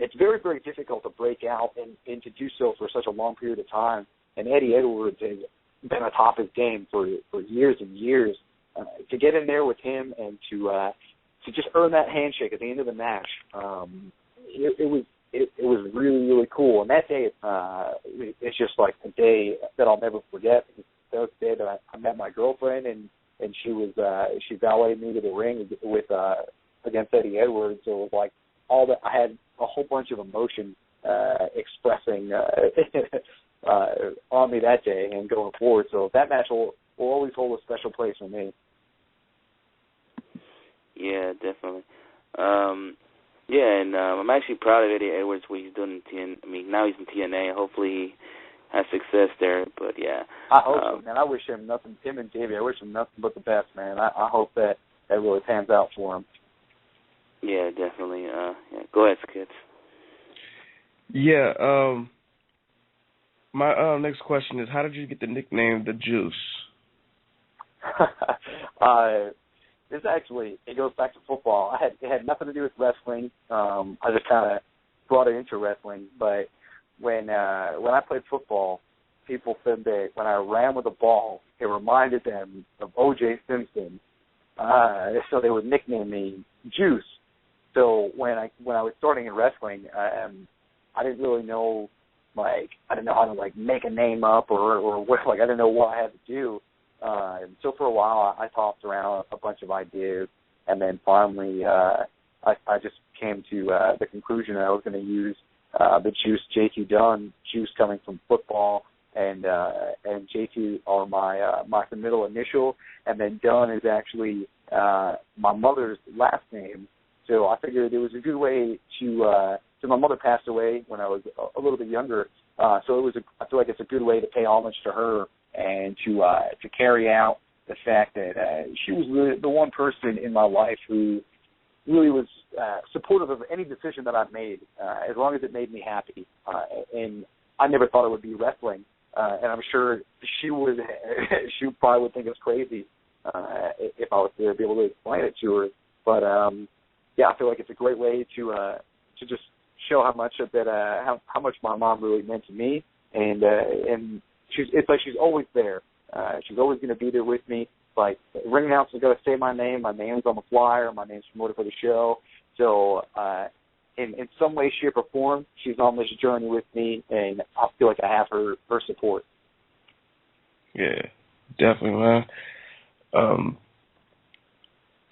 it's very, very difficult to break out and to do so for such a long period of time. And Eddie Edwards has been atop his game for years and years. To get in there with him and to just earn that handshake at the end of the match, it was really, really cool. And that day, it's just like a day that I'll never forget. That was the day that I met my girlfriend, and she valeted me to the ring with against Eddie Edwards. So it was like all that. I had a whole bunch of emotion expressing on me that day and going forward. So that match will always hold a special place for me. Yeah, definitely. I'm actually proud of Eddie Edwards, what he's doing in TNA. I mean, now he's in TNA. Hopefully he has success there. But, yeah. I hope so, man. I wish him nothing, him and Davey, I wish him nothing but the best, man. I hope that really pans out for him. Yeah, definitely. Go ahead, Skits. Yeah, my next question is, how did you get the nickname The Juice? It goes back to football. It had nothing to do with wrestling. I just kind of brought it into wrestling. But when I played football, people said that when I ran with the ball, it reminded them of O.J. Simpson. So they would nickname me Juice. So when I was starting in wrestling, I didn't really know, I didn't know how to make a name up or what, I didn't know what I had to do. So for a while, I tossed around a bunch of ideas, and then finally, I just came to the conclusion that I was going to use the Juice, JT Dunn, Juice coming from football, and JT are my middle initial, and then Dunn is actually my mother's last name. So I figured it was a good way to. So my mother passed away when I was a little bit younger, so I feel like it's a good way to pay homage to her and to carry out the fact that she was the one person in my life who really was supportive of any decision that I've made, as long as it made me happy. And I never thought it would be wrestling, and I'm sure she probably would think it's crazy if I was to be able to explain it to her. But I feel like it's a great way to just show how much of that how much my mom really meant to me, and it's like she's always there. She's always going to be there with me. Like, ring announcer's got to say my name. My name's on the flyer. My name's promoted for the show. So in some way, shape, or form, she's on this journey with me, and I feel like I have her support. Yeah, definitely, man.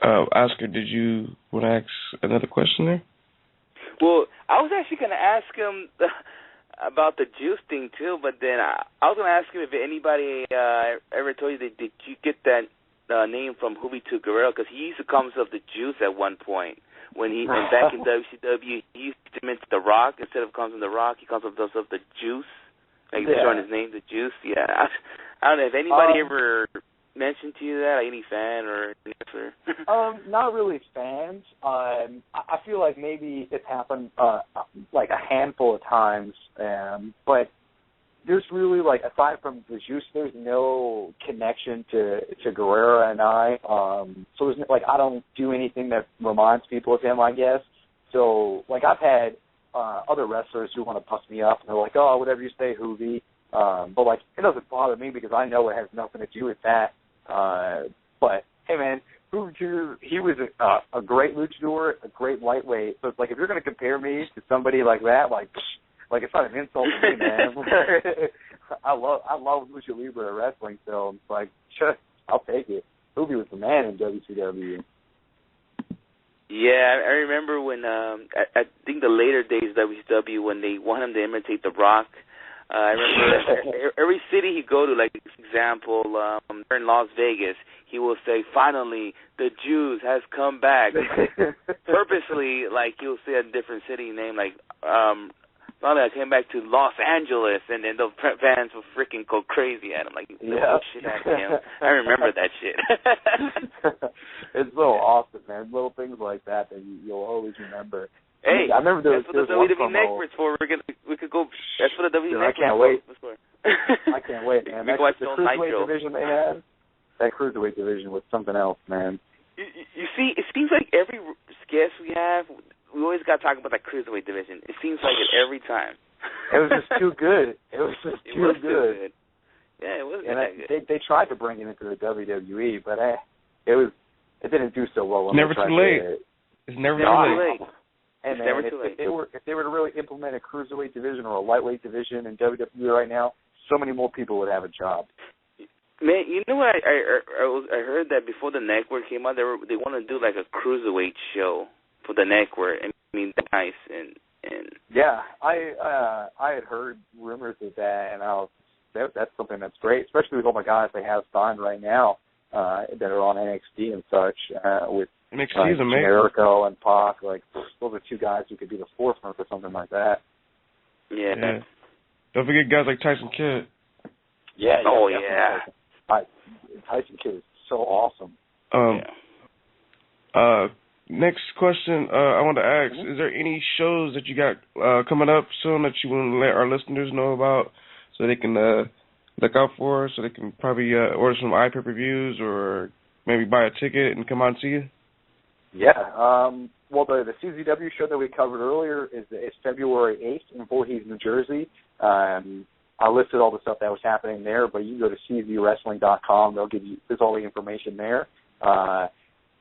Oscar, did you want to ask another question there? Well, I was actually going to ask him about the juice thing, too, but then I was going to ask him if anybody ever told you that did you get that name from Juventud Guerrero, because he used to call himself the Juice at one point. When back in WCW, he used to mention The Rock. Instead of calling him The Rock, he calls himself the Juice. Like, showing his name, the Juice. Yeah. I don't know if anybody ever mentioned to you that, any fan or not really fans. I feel like maybe it's happened like a handful of times, but there's really, aside from the Juice, there's no connection to Guerrero and I. So there's I don't do anything that reminds people of him, I guess. So I've had other wrestlers who want to bust me up, and they're like, oh, whatever you say, Hoovy. But it doesn't bother me because I know it has nothing to do with that. But hey, man, he was a great luchador, a great lightweight. So it's if you're going to compare me to somebody like that, it's not an insult to me, man. I love Lucha Libre wrestling, so it's I'll take it. Hoovy was the man in WCW. Yeah, I remember when I think the later days of WCW when they want him to imitate The Rock. I remember every city he'd go to, example, in Las Vegas, he will say, finally, the Jews has come back. Purposely, he'll say a different city name, finally I came back to Los Angeles, and then the fans will freaking go crazy at him. Shit at him. I remember that shit. It's so awesome, man. Little things like that you'll always remember. Hey, I remember that's what the WWE Network's for. We could go. That's what the WWE Network. I can't wait. For. I can't wait, man. We watch the cruiserweight division they had. That cruiserweight division was something else, man. You see, it seems like every guest we have, we always got to talk about that cruiserweight division. It seems like it every time. It was just too good. It was just too good. Yeah, it was. And they tried to bring it into the WWE, but it didn't do so well. It's never too late. It's never too late. And if they were to really implement a cruiserweight division or a lightweight division in WWE right now, so many more people would have a job. Man, you know what? I heard that before the network came out, they want to do a cruiserweight show for the network. I mean, that's nice and yeah, I had heard rumors of that, and that's something that's great, especially with all the guys they have signed right now that are on NXT and such with NXT is amazing. Jericho and Pac. Like, those are two guys who could be the forefront for something like that. Yeah. Don't forget guys like Tyson Kidd. Yeah. Oh, yeah. Tyson Kidd is so awesome. Next question I want to ask, is there any shows that you got coming up soon that you want to let our listeners know about so they can look out for, so they can probably order some iPay-per-views or maybe buy a ticket and come out and see you? Yeah. Well, the CZW show that we covered earlier is February 8th in Voorhees, New Jersey. I listed all the stuff that was happening there, but you can go to czwrestling.com. There's all the information there.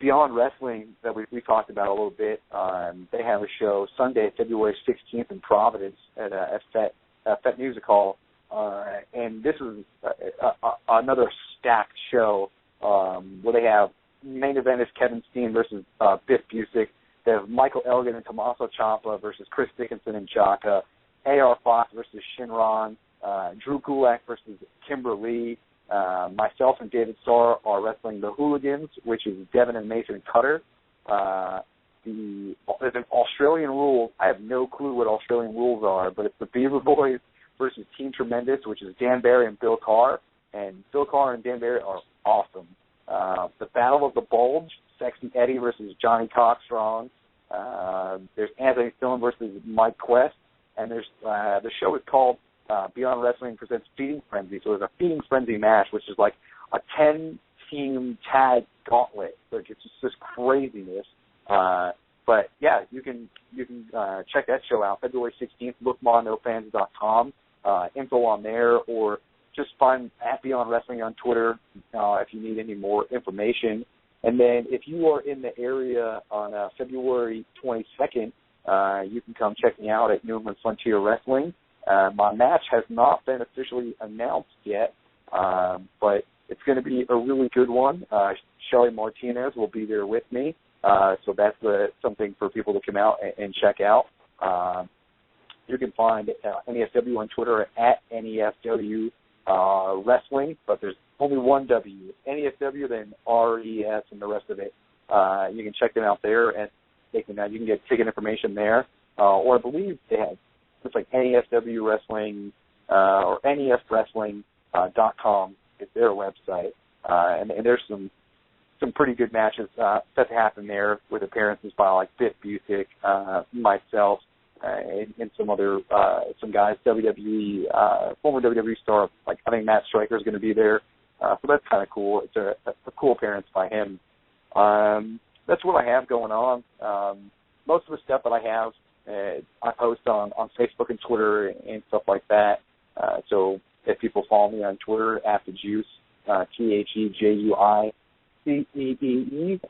Beyond Wrestling that we talked about a little bit, they have a show Sunday, February 16th in Providence at Fett Music Hall. And this is another stacked show where they have main event is Kevin Steen versus Biff Busick. They have Michael Elgin and Tommaso Ciampa versus Chris Dickinson and Jaka. A.R. Fox versus Shinron. Drew Gulak versus Kimber Lee. Myself and David Starr are wrestling the Hooligans, which is Devin and Mason Cutter. There's an Australian rule. I have no clue what Australian rules are, but it's the Beaver Boys versus Team Tremendous, which is Dan Barry and Bill Carr. And Bill Carr and Dan Barry are awesome. The Battle of the Bulge, Sexy Eddie versus Johnny Cockstrong. There's Anthony Stone versus Mike Quest. And there's the show is called Beyond Wrestling Presents Feeding Frenzy. So there's a Feeding Frenzy match, which is like a 10-team tag gauntlet. So it's just this craziness. But yeah, you can check that show out February 16th. Look mondofans.com. Info on there, or just find at Beyond Wrestling on Twitter if you need any more information. And then if you are in the area on February 22nd, you can come check me out at New England Frontier Wrestling. My match has not been officially announced yet, but it's going to be a really good one. Shelly Martinez will be there with me, so that's something for people to come out and check out. You can find NESW on Twitter at NESW Wrestling, but there's only one W. NESW, then RES, and the rest of it. You can check them out there, and you can get ticket information there. Or I believe they have, it's like NESW Wrestling or NESWrestling.com is their website. And there's some pretty good matches set to happen there with appearances by like Biff Busick, myself, and some other some guys, WWE, former WWE star, like I think Matt Stryker is going to be there. So that's kind of cool. It's a cool appearance by him. That's what I have going on. Most of the stuff that I have, I post on Facebook and Twitter and stuff like that. So if people follow me on Twitter, @TheJuice, TheJuiCee,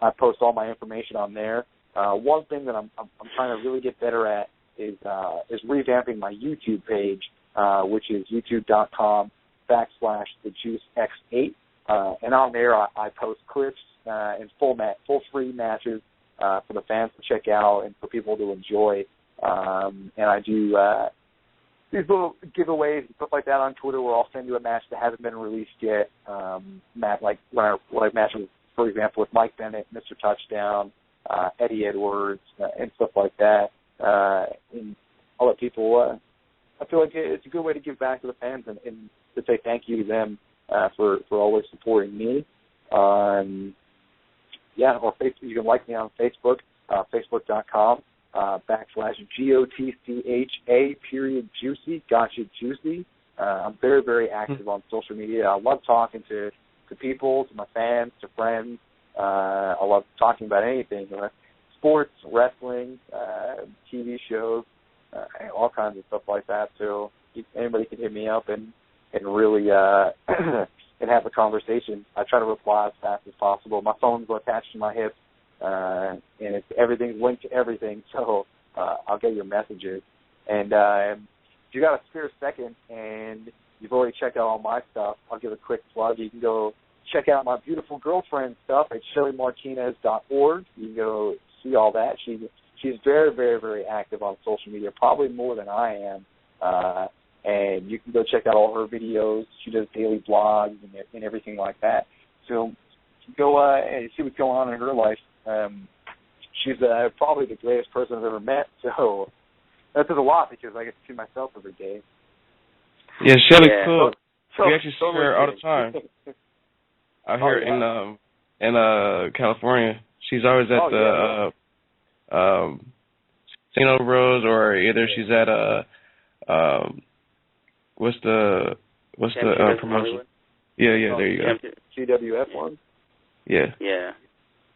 I post all my information on there. One thing that I'm trying to really get better at is revamping my YouTube page, which is youtube.com/TheJuiceX8. And on there I post clips and full free matches for the fans to check out and for people to enjoy. And I do these little giveaways and stuff like that on Twitter where I'll send you a match that hasn't been released yet. Like when I match with, for example, with Mike Bennett, Mr. Touchdown, Eddie Edwards, and stuff like that. And I'll let people, I feel like it's a good way to give back to the fans and to say thank you to them for always supporting me. Or Facebook, you can like me on Facebook, facebook.com/GOTCHA_Juicy, Gotcha Juicy. I'm very, very active on social media. I love talking to people, to my fans, to friends. I love talking about anything, sports, wrestling, TV shows, all kinds of stuff like that. So anybody can hit me up and really and have a conversation. I try to reply as fast as possible. My phone's attached to my hip, and everything's linked to everything, so I'll get your messages. And if you got a spare second and you've already checked out all my stuff, I'll give a quick plug. You can go check out my beautiful girlfriend stuff at ShellyMartinez.org. You can go see all that. She she's very, very, very active on social media, probably more than I am. And you can go check out all her videos. She does daily blogs and everything like that. So go and see what's going on in her life. She's probably the greatest person I've ever met. So that does a lot because I get to see myself every day. Yeah, Shelly's cool. So, we actually see her all the time. Out here in California. She's always at the St. Rose, or either she's at what's the promotion? Yeah, there you go. GWF one? Yeah.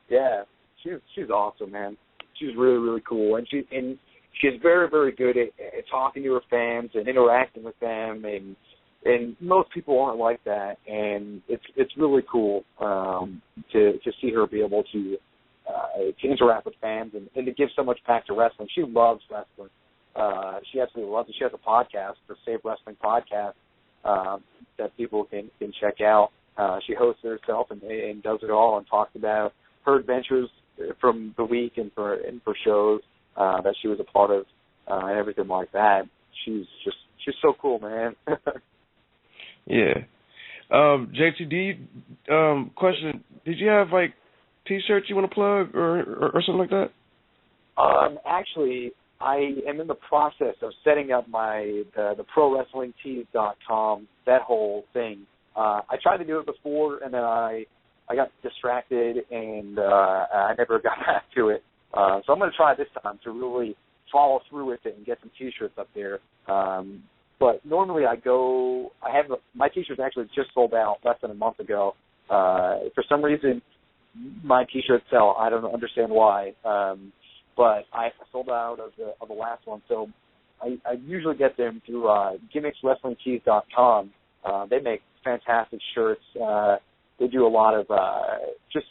Yeah. She's awesome, man. She's really, really cool, and she's very, very good at talking to her fans and interacting with them, and most people aren't like that, and it's really cool to see her be able to interact with fans and to give so much back to wrestling. She loves wrestling. She absolutely loves it. She has a podcast, the Save Wrestling podcast, that people can check out. She hosts it herself and does it all and talks about her adventures from the week and for shows that she was a part of and everything like that. She's so cool, man. Yeah. JT, question: did you have like T-shirts you want to plug or something like that? Actually, I am in the process of setting up the ProWrestlingTees.com, that whole thing. I tried to do it before, and then I got distracted, and I never got back to it. So I'm going to try this time to really follow through with it and get some T-shirts up there. But normally my T-shirts actually just sold out less than a month ago. For some reason, my T-shirts sell. I don't understand why. But I sold out of the last one. So I usually get them through GimmicksWrestlingTees.com. They make fantastic shirts. They do a lot of just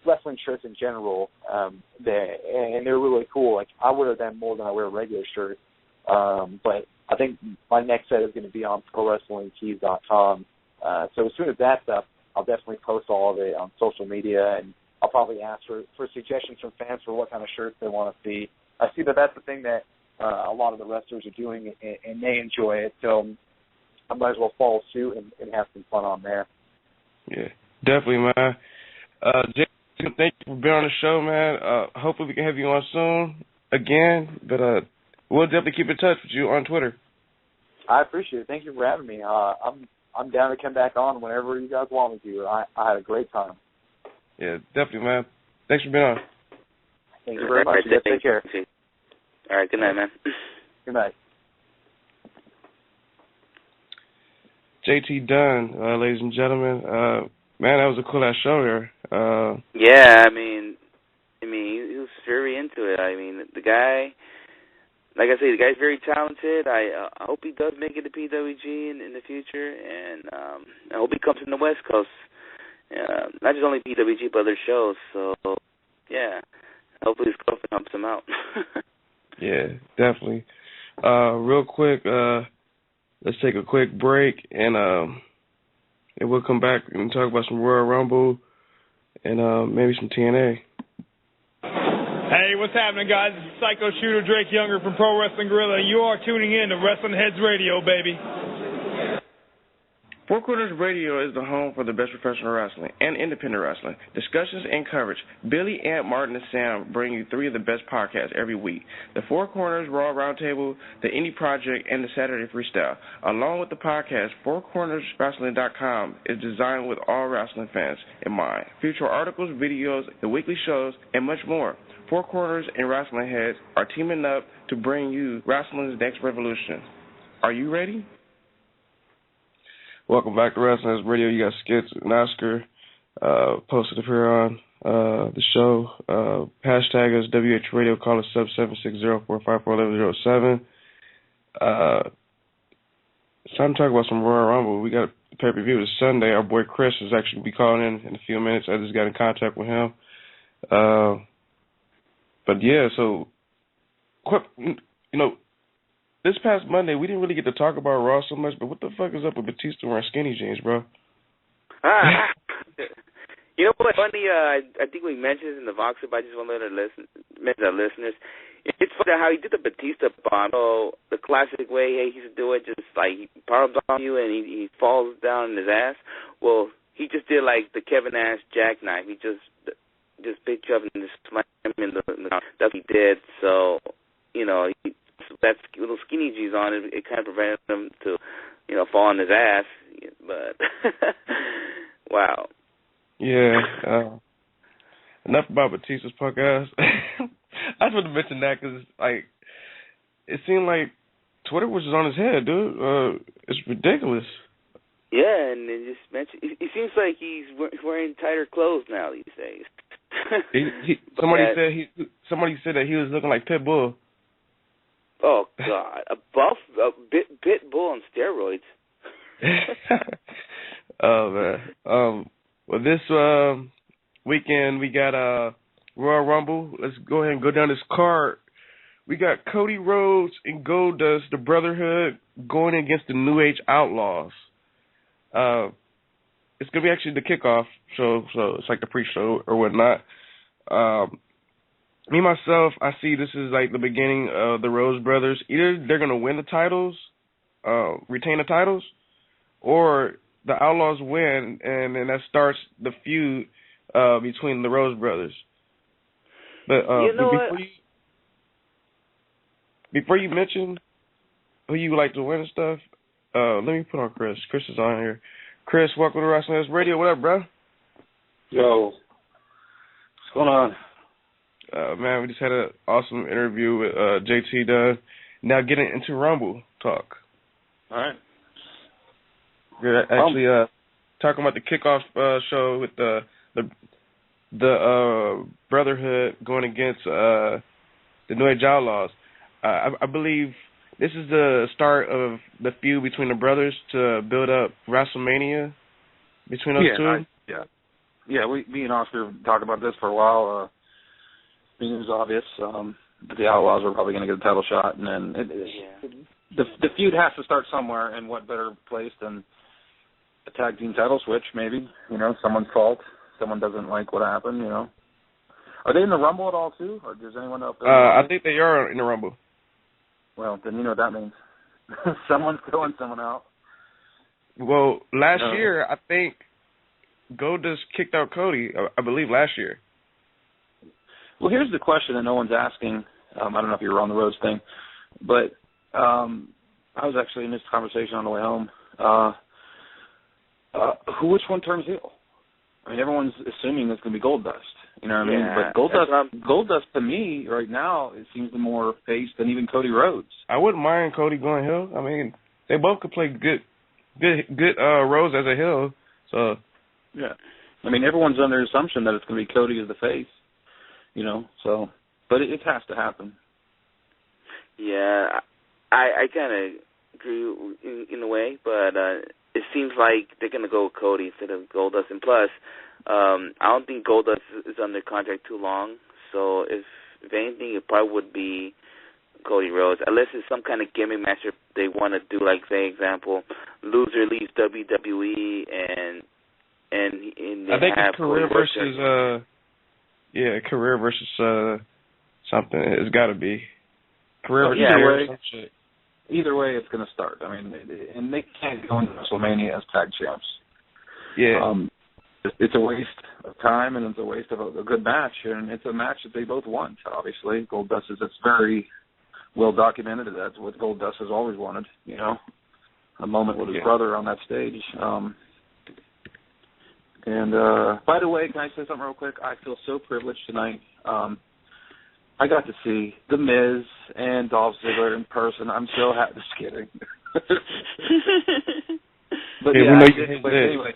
wrestling shirts in general, and they're really cool. Like, I wear them more than I wear a regular shirt. But I think my next set is going to be on ProWrestlingTees.com. So as soon as that's up, I'll definitely post all of it on social media, and I'll probably ask for suggestions from fans for what kind of shirts they want to see. I see that that's the thing that a lot of the wrestlers are doing, and they enjoy it. So I might as well follow suit and have some fun on there. Yeah, definitely, man. Jason, thank you for being on the show, man. Hopefully we can have you on soon again, but we'll definitely keep in touch with you on Twitter. I appreciate it. Thank you for having me. I'm down to come back on whenever you guys want me to. I had a great time. Yeah, definitely, man. Thanks for being on. Thank you very much. You guys take care. All right, good night, man. Good night. JT Dunn, ladies and gentlemen. Man, that was a cool-ass show here. Yeah, I mean, he was very into it. I mean, the guy, like I say, the guy's very talented. I hope he does make it to PWG in the future, and I hope he comes from the West Coast. Not just only PWG, but other shows. So, yeah, hopefully his girlfriend helps him out. Yeah, definitely. Real quick, let's take a quick break, and we'll come back and talk about some Royal Rumble and maybe some TNA. Hey, what's happening, guys? This is Psycho Shooter Drake Younger from Pro Wrestling Guerrilla. You are tuning in to WrestlingHeads Radio, baby. Four Corners Radio is the home for the best professional wrestling and independent wrestling, discussions and coverage. Billy, Ant, Martin, and Sam bring you three of the best podcasts every week. The Four Corners Raw Roundtable, the Indie Project, and the Saturday Freestyle. Along with the podcast, FourCornersWrestling.com is designed with all wrestling fans in mind. Feature articles, videos, the weekly shows, and much more. Four Corners and Wrestling Heads are teaming up to bring you wrestling's next revolution. Are you ready? Welcome back to WrestlingHeads Radio. You got Skits and Oscar posted up here on the show. Hashtag is WH Radio. Call us sub 760-454-1107. It's time to talk about some Royal Rumble. We got a pay-per-view this Sunday. Our boy Chris is actually be calling in a few minutes. I just got in contact with him. But yeah, so quick, this past Monday, we didn't really get to talk about Raw so much, but what the fuck is up with Batista wearing skinny jeans, bro? You know what? Funny, I think we mentioned it in the Vox, but I just want to mention our listeners. It's funny how he did the Batista bomb. So the classic way he used to do it, just like he power bomb you and he falls down in his ass. Well, he just did like the Kevin Nash jackknife. He just picked you up and just slammed him in the that's what he did. So, that's little skinny G's on it. It kind of prevented him to, fall on his ass. But wow. Yeah. Enough about Batista's punk ass. I just want to mention that because, like, it seemed like Twitter was just on his head, dude. It's ridiculous. Yeah, and it just mentioned. It seems like he's wearing tighter clothes now these days. Somebody said that he was looking like Pitbull. Oh God, a bit bull on steroids. Oh man. Well, this weekend we got Royal Rumble. Let's go ahead and go down this card. We got Cody Rhodes and Goldust, the Brotherhood, going against the New Age Outlaws. It's gonna be actually the kickoff show, so it's like the pre-show or whatnot. Me myself, I see this is like the beginning of the Rhodes brothers. Either they're gonna win the titles, retain the titles, or the Outlaws win, and then that starts the feud between the Rhodes brothers. But before you mention who you would like to win and stuff, let me put on Chris. Chris is on here. Chris, welcome to WrestlingHeads Radio. What up, bro? Yo, what's going on? Man, we just had an awesome interview with JT Dunn. Now getting into Rumble talk. All right. We're actually talking about the kickoff show with the Brotherhood going against the New Age Outlaws. I believe this is the start of the feud between the brothers to build up WrestleMania between those two. Yeah. Me and Oscar talked about this for a while. I mean, it was obvious that the Outlaws were probably going to get a title shot, and then the feud has to start somewhere, and what better place than a tag team title switch? Maybe someone's fault. Someone doesn't like what happened. Are they in the Rumble at all too, or does anyone know if they're I think they are in the Rumble. Well, then you know what that means. Someone's throwing someone out. Well, last year, I think Goldust kicked out Cody, I believe last year. Well, here's the question that no one's asking. I don't know if you were on the Rhodes thing, but I was actually in this conversation on the way home. Which one turns heel? I mean, everyone's assuming it's going to be Goldust. You know what I mean? But Goldust to me right now, it seems the more face than even Cody Rhodes. I wouldn't mind Cody going heel. I mean, they both could play good Rhodes as a heel. So yeah, I mean, everyone's under the assumption that it's going to be Cody as the face. So but it has to happen. Yeah, I kind of agree in a way, but it seems like they're going to go with Cody instead of Goldust. And plus, I don't think Goldust is under contract too long. So if anything, it probably would be Cody Rhodes, unless it's some kind of gimmick match they want to do, like, say, example, loser leaves WWE and I think it's career versus career versus something. It's got to be career versus career. Some shit. Either way, it's going to start. I mean, and they can't go into WrestleMania as tag champs. Yeah. It's a waste of time, and it's a waste of a good match, and it's a match that they both want, obviously. Goldust it's very well documented. That's what Goldust has always wanted, a moment with his brother on that stage. And by the way, can I say something real quick? I feel so privileged tonight. I got to see The Miz and Dolph Ziggler in person. I'm so happy. Just kidding. But anyway,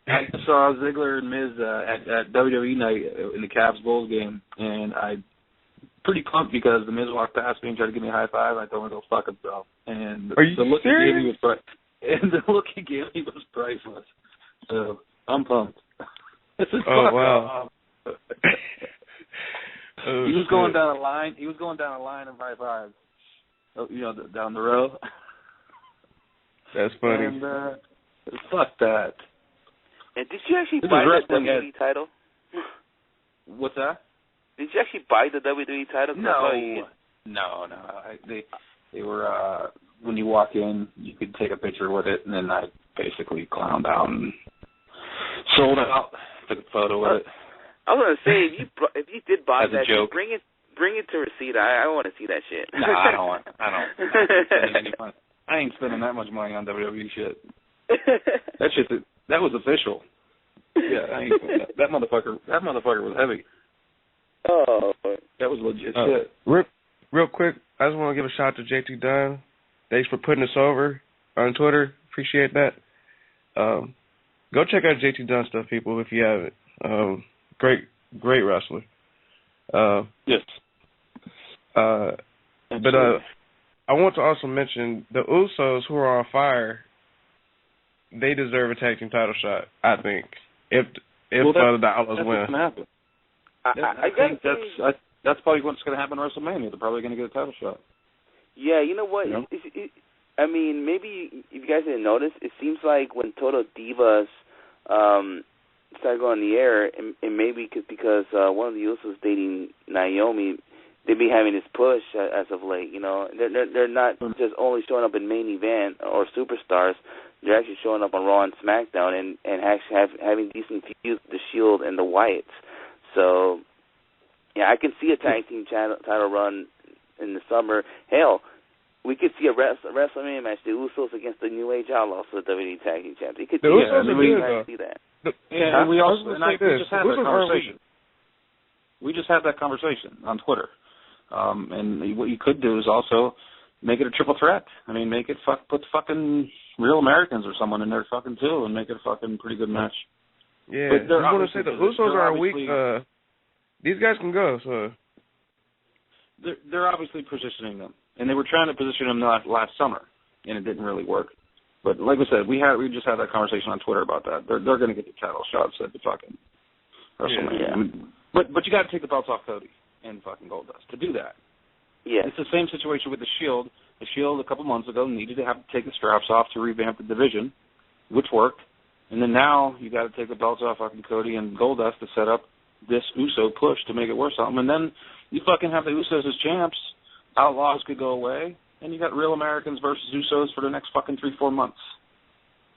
I saw Ziggler and Miz at WWE night in the Cavs Bulls game, and I pretty pumped because The Miz walked past me and tried to give me a high five. And I told him to go fuck himself. And the look he gave me was priceless. So I'm pumped. Wow. He was going down a line. He was going down a line of high fives. Down the row. That's funny. And fuck that. And did you actually buy the WWE title? What's that? Did you actually buy the WWE title? No. They were when you walk in, you could take a picture with it, and then I basically clowned out and sold it out. Took a photo with it. I was gonna say if you did buy As a that, joke. bring it to receipt. I want to see that shit. No, I don't. Spending any money. I ain't spending that much money on WWE shit. That was official. Yeah, I ain't spending that. That motherfucker was heavy. Oh, that was legit shit. Real quick, I just want to give a shout out to JT Dunn. Thanks for putting us over on Twitter. Appreciate that. Go check out JT Dunn stuff, people, if you haven't. Great wrestler. Yes. But I want to also mention the Usos, who are on fire. They deserve a tag team title shot, I think. If the Outlaws win. What's gonna happen. I think that's probably what's going to happen at WrestleMania. They're probably going to get a title shot. Yeah, you know what? You know? I mean, maybe if you guys didn't notice, it seems like when Total Divas started going on the air, and maybe because one of the Usos dating Naomi, they've been having this push as of late. You know, they're not just only showing up in main event or superstars. They're actually showing up on Raw and SmackDown and actually having decent feuds with the Shield and the Wyatts. So, yeah, I can see a tag team title run in the summer. Hell, we could see a WrestleMania match, the Usos against the New Age Outlaws for the WWE Tag Team Champions. You could see that. Yeah, we just had that conversation. We just had that conversation on Twitter. And what you could do is also make it a triple threat. I mean, make it put fucking Real Americans or someone in there fucking too, and make it a fucking pretty good match. Yeah, I want to say the Usos are weak. These guys can go. So they're obviously positioning them, and they were trying to position them last summer, and it didn't really work. But like I said, we just had that conversation on Twitter about that. They're going to get the title shots at the fucking WrestleMania. Yeah. I mean, but you got to take the belts off Cody and fucking Goldust to do that. Yeah, it's the same situation with the Shield. The Shield a couple months ago needed to have to take the straps off to revamp the division, which worked. And then now you got to take the belts off fucking Cody and Goldust to set up this Uso push to make it worth something. And then you fucking have the Usos as champs. Outlaws could go away, and you got Real Americans versus Usos for the next fucking 3-4 months.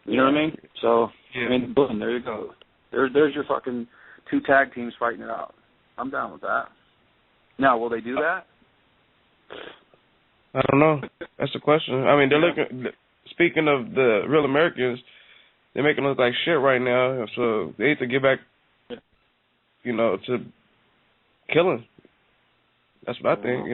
You know what I mean? So, I mean, boom, there you go. There's your fucking 2 tag teams fighting it out. I'm down with that. Now, will they do that? I don't know. That's the question. I mean, they're looking. Speaking of the Real Americans, they're making it look like shit right now. So they need to get back, to killing. That's what I think.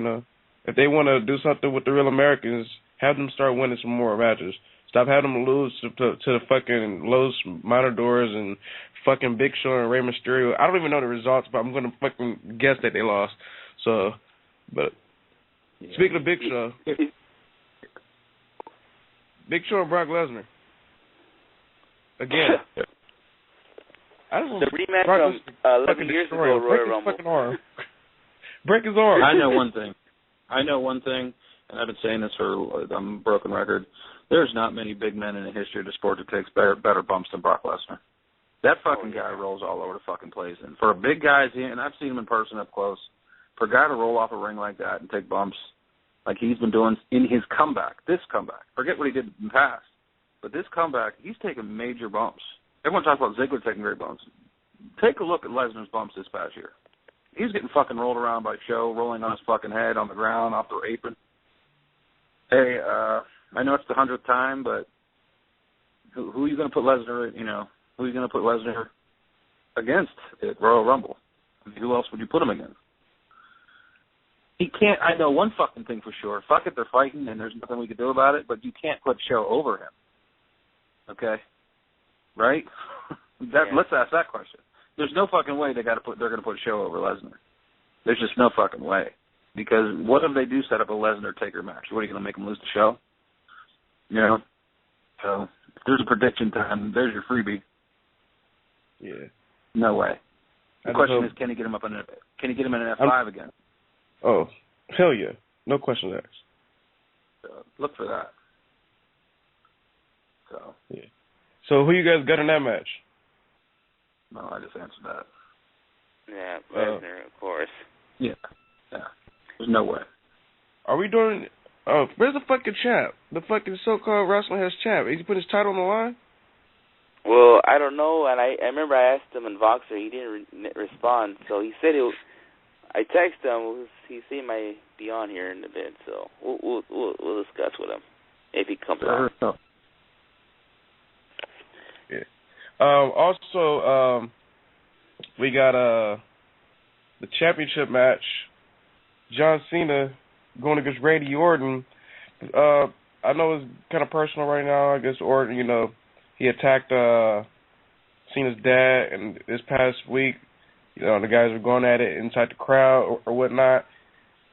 If they want to do something with the Real Americans, have them start winning some more matches. Stop having them lose to the fucking Los Matadors and fucking Big Show and Rey Mysterio. I don't even know the results, but I'm gonna fucking guess that they lost. So, but. Yeah. Speaking of Big Show, Big Show and Brock Lesnar. Again. I just the rematch from 11 years ago, Royal Rumble. Break his arm. I know one thing, and I've been saying this for a broken record. There's not many big men in the history of the sport that takes better bumps than Brock Lesnar. That fucking guy rolls all over the fucking place. And for a big guy, and I've seen him in person up close, for a guy to roll off a ring like that and take bumps like he's been doing in his this comeback, forget what he did in the past, but this comeback, he's taken major bumps. Everyone talks about Ziggler taking great bumps. Take a look at Lesnar's bumps this past year. He's getting fucking rolled around by Show, rolling on his fucking head on the ground, off the apron. Hey, I know it's the 100th time, but who are you going to put Lesnar, who are you going to put Lesnar against at Royal Rumble? I mean, who else would you put him against? He can't. I know one fucking thing for sure. Fuck it, they're fighting, and there's nothing we can do about it. But you can't put Show over him. Okay, right? Let's ask that question. There's no fucking way they're going to put Show over Lesnar. There's just no fucking way. Because what if they do set up a Lesnar Taker match? What are you going to make him lose the Show? So if there's a prediction time, there's your freebie. Yeah. No way. The question is, can he get him in an F5 again? Oh, hell yeah. No question asked. So look for that. So. Yeah. So who you guys got in that match? No, I just answered that. Yeah, Lesnar, of course. Yeah. There's no way. Are we doing? Oh, where's the fucking champ? The fucking so-called WrestlingHeads champ. He put his title on the line. Well, I don't know, and I remember I asked him in Voxer. He didn't respond, so he said I texted him. He said he might be on here in a bit, so we'll discuss with him if he comes on. Yeah. Also, we got the championship match. John Cena going against Randy Orton. I know it's kind of personal right now. I guess Orton, he attacked Cena's dad, and this past week, the guys were going at it inside the crowd or whatnot.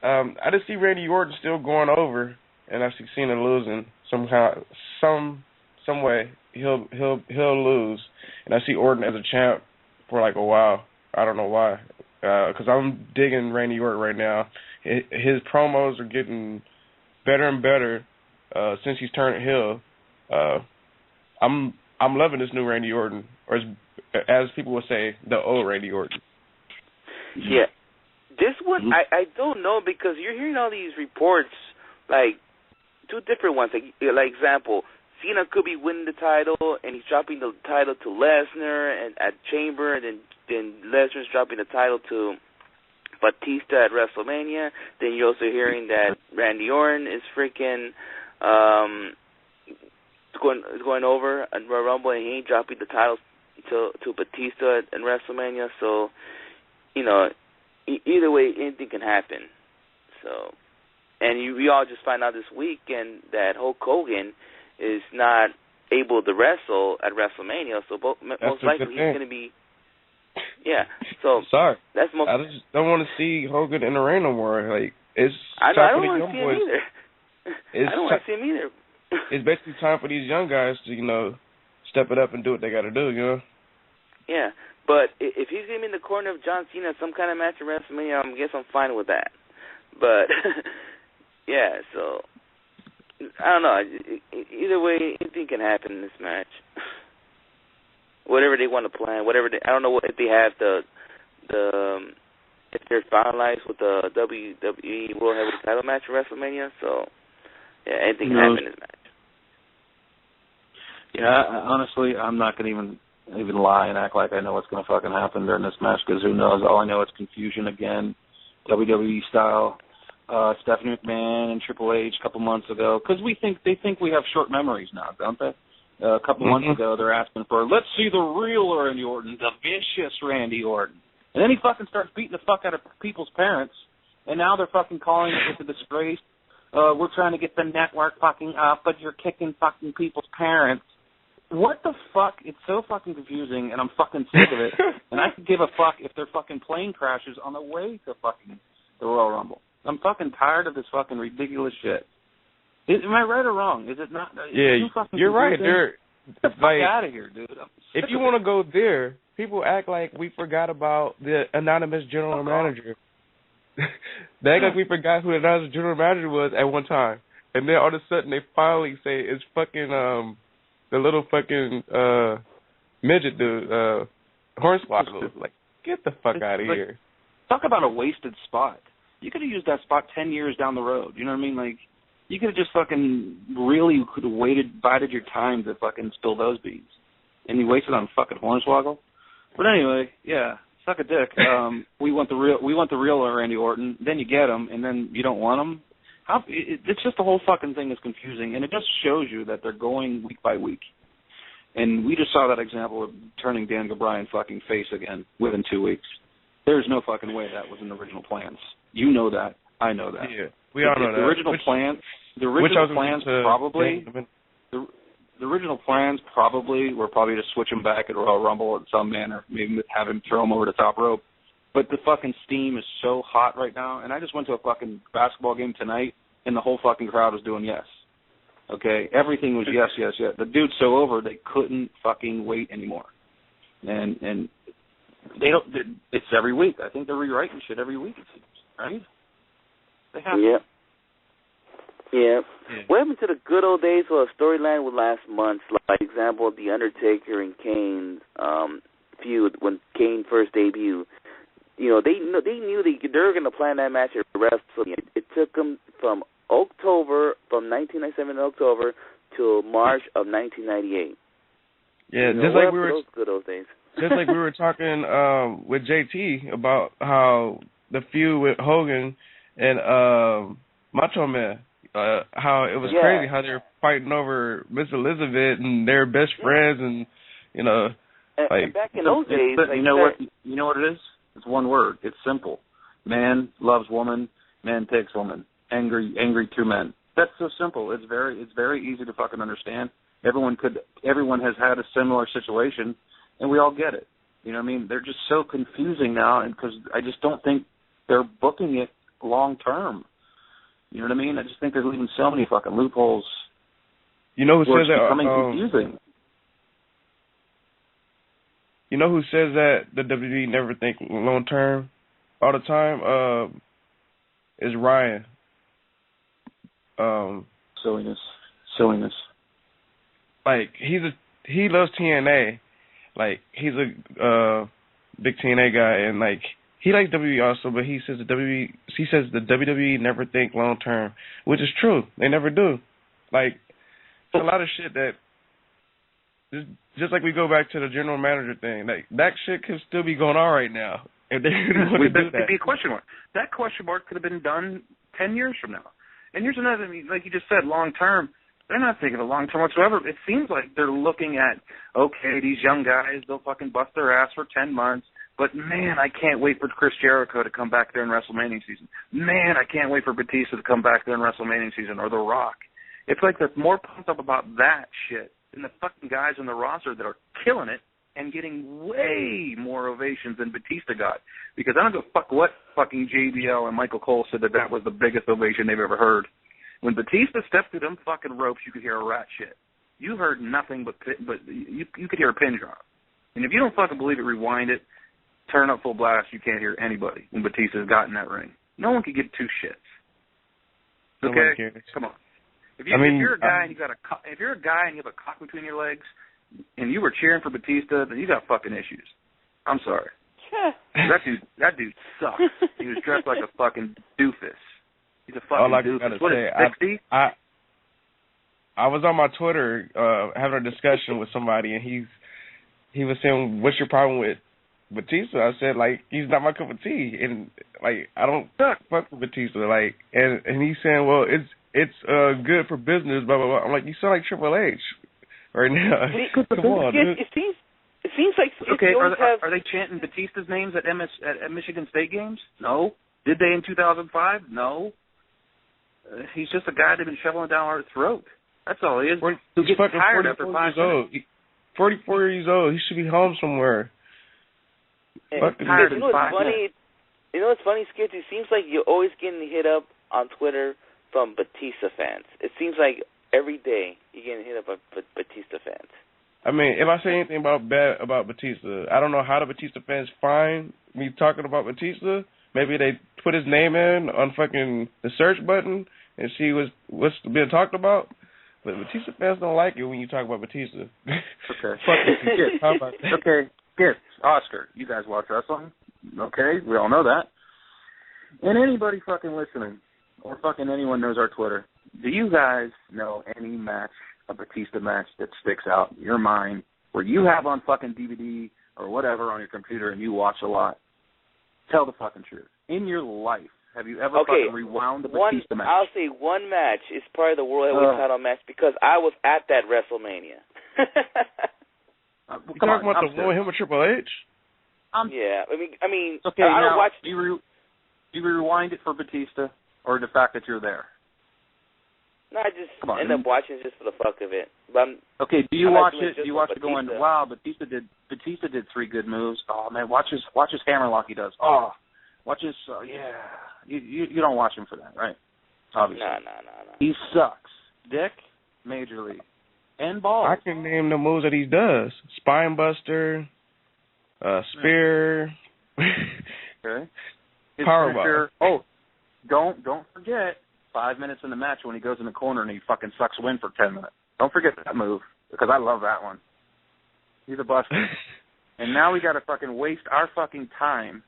I just see Randy Orton still going over, and I see Cena losing somehow, some way. He'll lose, and I see Orton as a champ for like a while. I don't know why, because I'm digging Randy Orton right now. His promos are getting better and better since he's turned heel. I'm loving this new Randy Orton, or as people would say, the old Randy Orton. Yeah. This one, I don't know, because you're hearing all these reports, like, two different ones. Like example, Cena could be winning the title, and he's dropping the title to Lesnar and at Chamber, and then Lesnar's dropping the title to Batista at WrestleMania. Then you're also hearing that Randy Orton is freaking going over at Royal Rumble, and he ain't dropping the title to Batista at WrestleMania. So, either way, anything can happen. So, and we all just find out this weekend that Hulk Hogan is not able to wrestle at WrestleMania. So most likely he's going to be. Yeah. So sorry. That's most. I just don't want to see Hogan in the ring no more. Like I don't want to see him either. I don't want to see him either. It's basically time for these young guys to step it up and do what they got to do. Yeah. But if he's going to be in the corner of John Cena some kind of match at WrestleMania, I guess I'm fine with that. But, yeah, so, I don't know. Either way, anything can happen in this match. Whatever they want to plan, I don't know if they have if they're finalized with the WWE World Heavyweight Title match at WrestleMania. So, yeah, anything can happen in this match. Yeah, honestly, I'm not going to even lie and act like I know what's going to fucking happen during this match, because who knows? All I know is confusion again, WWE style. Stephanie McMahon and Triple H a couple months ago, because they think we have short memories now, don't they? A couple months ago, they're asking for, let's see the real Randy Orton, the vicious Randy Orton. And then he fucking starts beating the fuck out of people's parents, and now they're fucking calling it a disgrace. We're trying to get the network fucking up, but you're kicking fucking people's parents. What the fuck? It's so fucking confusing, and I'm fucking sick of it. And I could give a fuck if their fucking plane crashes on the way to fucking the Royal Rumble. I'm fucking tired of this fucking ridiculous shit. Am I right or wrong? Is it not? Yeah, you're right. Get the fuck out of here, dude. If you want to go there, people act like we forgot about the anonymous general manager. They act like we forgot who the anonymous general manager was at one time. And then all of a sudden they finally say it's fucking the little fucking midget dude, Hornswoggle. Like, get the fuck out of here. Talk about a wasted spot. You could have used that spot 10 years down the road. You know what I mean? Like, you could have just fucking really could have bided your time to fucking spill those beans. And you wasted on fucking Hornswoggle. But anyway, yeah, suck a dick. We want the real Randy Orton. Then you get him, and then you don't want him. It's just the whole fucking thing is confusing, and it just shows you that they're going week by week. And we just saw that example of turning Dan Bryan fucking face again within 2 weeks. There's no fucking way that was in the original plans. You know that. I know that. Yeah, we all know that. The original plans probably were to switch him back at Royal Rumble in some manner, maybe have him throw him over the top rope. But the fucking steam is so hot right now, and I just went to a fucking basketball game tonight, and the whole fucking crowd was doing yes. Okay? Everything was yes, yes, yes. The dude's so over, they couldn't fucking wait anymore. And they don't. It's every week. I think they're rewriting shit every week, it seems, right? They have to. Yeah. What happened to the good old days where a storyline would last months? Like, example, The Undertaker and Kane feud when Kane first debuted. they knew they were going to plan that match at WrestleMania. It took them from 1997 October till March of 1998. Yeah, just like we were those days. Just like we were talking with JT about how the feud with Hogan and Macho Man, how it was crazy how they were fighting over Miss Elizabeth and they're best friends, and and back in those days, you know what it is? It's one word. It's simple. Man loves woman. Man takes woman. Angry two men. That's so simple. It's very easy to fucking understand. Everyone has had a similar situation, and we all get it. You know what I mean? They're just so confusing now, and because I just don't think they're booking it long term. You know what I mean? I just think they're leaving so many fucking loopholes. You know who says that? Becoming confusing. You know who says that the WWE never think long term all the time? Is Ryan. Silliness. Like he loves TNA. Like he's a big TNA guy, and like he likes WWE also, but he says the WWE never think long term, which is true. They never do. Like a lot of shit that just like we go back to the general manager thing. Like that shit could still be going on right now if they really want to do that. Could be a question mark. That question mark could have been done 10 years from now. And here's another thing, like you just said, long term. They're not thinking of long term whatsoever. It seems like they're looking at, okay, these young guys, they'll fucking bust their ass for 10 months. But, man, I can't wait for Chris Jericho to come back there in WrestleMania season. Man, I can't wait for Batista to come back there in WrestleMania season, or The Rock. It's like they're more pumped up about that shit than the fucking guys on the roster that are killing it and getting way more ovations than Batista got. Because I don't give a fuck what fucking JBL and Michael Cole said that was the biggest ovation they've ever heard. When Batista stepped through them fucking ropes, you could hear a rat shit. You heard nothing but you could hear a pin drop. And if you don't fucking believe it, rewind it, turn up full blast, you can't hear anybody when Batista's got in that ring. No one could give two shits. Okay? Come on. If you're a guy and you have a cock between your legs and you were cheering for Batista, then you got fucking issues. I'm sorry. That dude sucks. He was dressed like a fucking doofus. He's a fucking doofus. What is it, 60? I was on my Twitter having a discussion with somebody, and he was saying, "What's your problem with Batista?" I said, like, he's not my cup of tea, and like I don't fuck with Batista, like, and he's saying, well, it's good for business, blah blah blah. I'm like, you sound like Triple H right now. Come on, dude. It seems like okay. Are they chanting Batista's names at Michigan State games? No. Did they in 2005? No. He's just a guy that's been shoveling down our throat. That's all he is. Who gets tired after 5 minutes. 44 years old. He should be home somewhere. Tired in 5 minutes. You know what's funny, Skits? It seems like you're always getting hit up on Twitter from Batista fans. It seems like every day you're getting hit up by Batista fans. I mean, if I say anything bad about Batista, I don't know how the Batista fans find me talking about Batista. Maybe they put his name in on fucking the search button and see what's being talked about. But Batista fans don't like it when you talk about Batista. Okay. How about that? Okay. Good. Oscar, you guys watch wrestling? Okay, we all know that. And anybody fucking listening, or fucking anyone knows our Twitter, do you guys know any match, a Batista match that sticks out in your mind, where you have on fucking DVD or whatever on your computer and you watch a lot? Tell the fucking truth. In your life, have you ever fucking rewound a Batista match? I'll say one match is probably the World Heavyweight title match because I was at that WrestleMania. You talking about the one with him with Triple H? Yeah, I mean, okay, I don't now, watch. Do you rewind it for Batista, or the fact that you're there? No, I just end up watching it just for the fuck of it. But okay, do you watch it? Do you watch it going, wow, Batista did 3 good moves. Oh man, watch his hammerlock he does. Oh, watch his yeah. You don't watch him for that, right? Obviously. No. He sucks. Dick, Major League, and balls. I can name the moves that he does: Spine Buster, Spear, okay, Powerbomb. Oh, don't forget. 5 minutes in the match when he goes in the corner and he fucking sucks wind for 10 minutes. Don't forget that move, because I love that one. He's a buster. And now we got to fucking waste our fucking time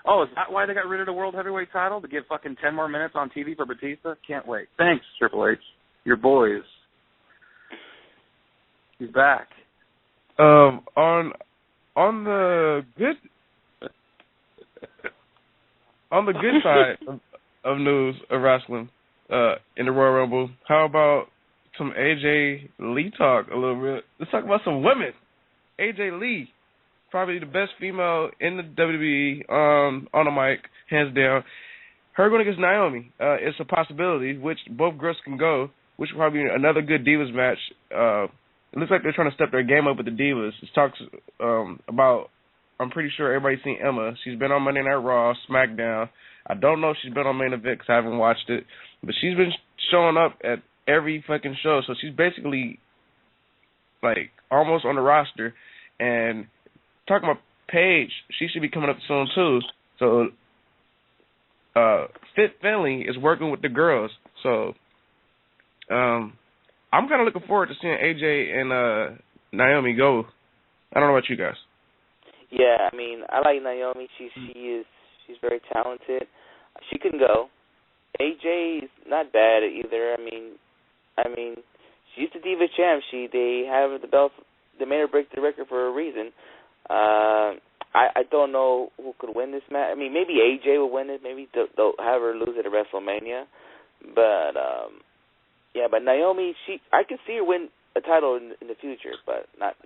Oh, is that why they got rid of the World Heavyweight title? To give fucking 10 more minutes on TV for Batista? Can't wait. Thanks, Triple H. Your boys. He's back. On the good side of news of wrestling, in the Royal Rumble, how about some AJ Lee talk a little bit? Let's talk about some women. AJ Lee, probably the best female in the WWE on the mic, hands down. Her going against Naomi, it's a possibility, which both girls can go, which will probably be another good Divas match. It looks like they're trying to step their game up with the Divas. It talks about, I'm pretty sure everybody's seen Emma. She's been on Monday Night Raw, SmackDown. I don't know if she's been on Main Event because I haven't watched it, but she's been showing up at every fucking show, so she's basically like almost on the roster. And talking about Paige, she should be coming up soon too. So Fit Finley is working with the girls. So I'm kind of looking forward to seeing AJ and Naomi go. I don't know about you guys. Yeah, I mean, I like Naomi. She's very talented. She can go. AJ is not bad either. I mean, she's the Diva champ. They have the belt. They made her break the record for a reason. I don't know who could win this match. I mean, maybe AJ will win it. Maybe they'll have her lose it at WrestleMania. But but Naomi, I can see her win a title in the future, but not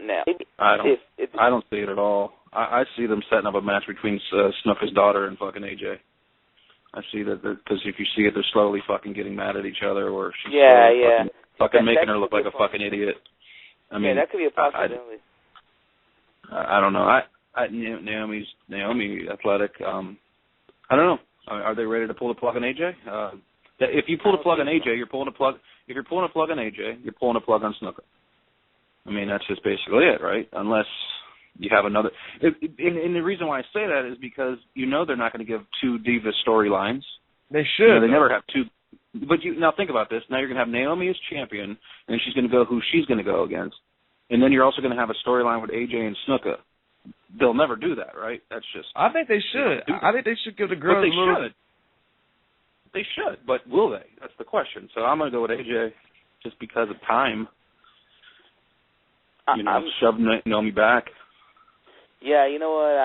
now. Maybe I don't see it at all. I see them setting up a match between Snooker's daughter and fucking AJ. I see that because if you see it, they're slowly fucking getting mad at each other, or she's fucking making her look like a fucking idiot. I mean, that could be a possibility. I don't know. Naomi athletic. I don't know. Are they ready to pull the plug on AJ? If you pull the plug on AJ, you're pulling a plug. If you're pulling a plug on AJ, you're pulling a plug on Snooker. I mean, that's just basically it, right? Unless you have another. And the reason why I say that is because they're not going to give two Divas storylines. They should. They never have two. But now think about this. Now you're going to have Naomi as champion, and she's going to go who she's going to go against. And then you're also going to have a storyline with AJ and Snooker. They'll never do that, right? That's just. I think they should. I think they should give the girls a little. They should, but will they? That's the question. So I'm going to go with AJ just because of time. Shove Naomi back. Yeah, you know what?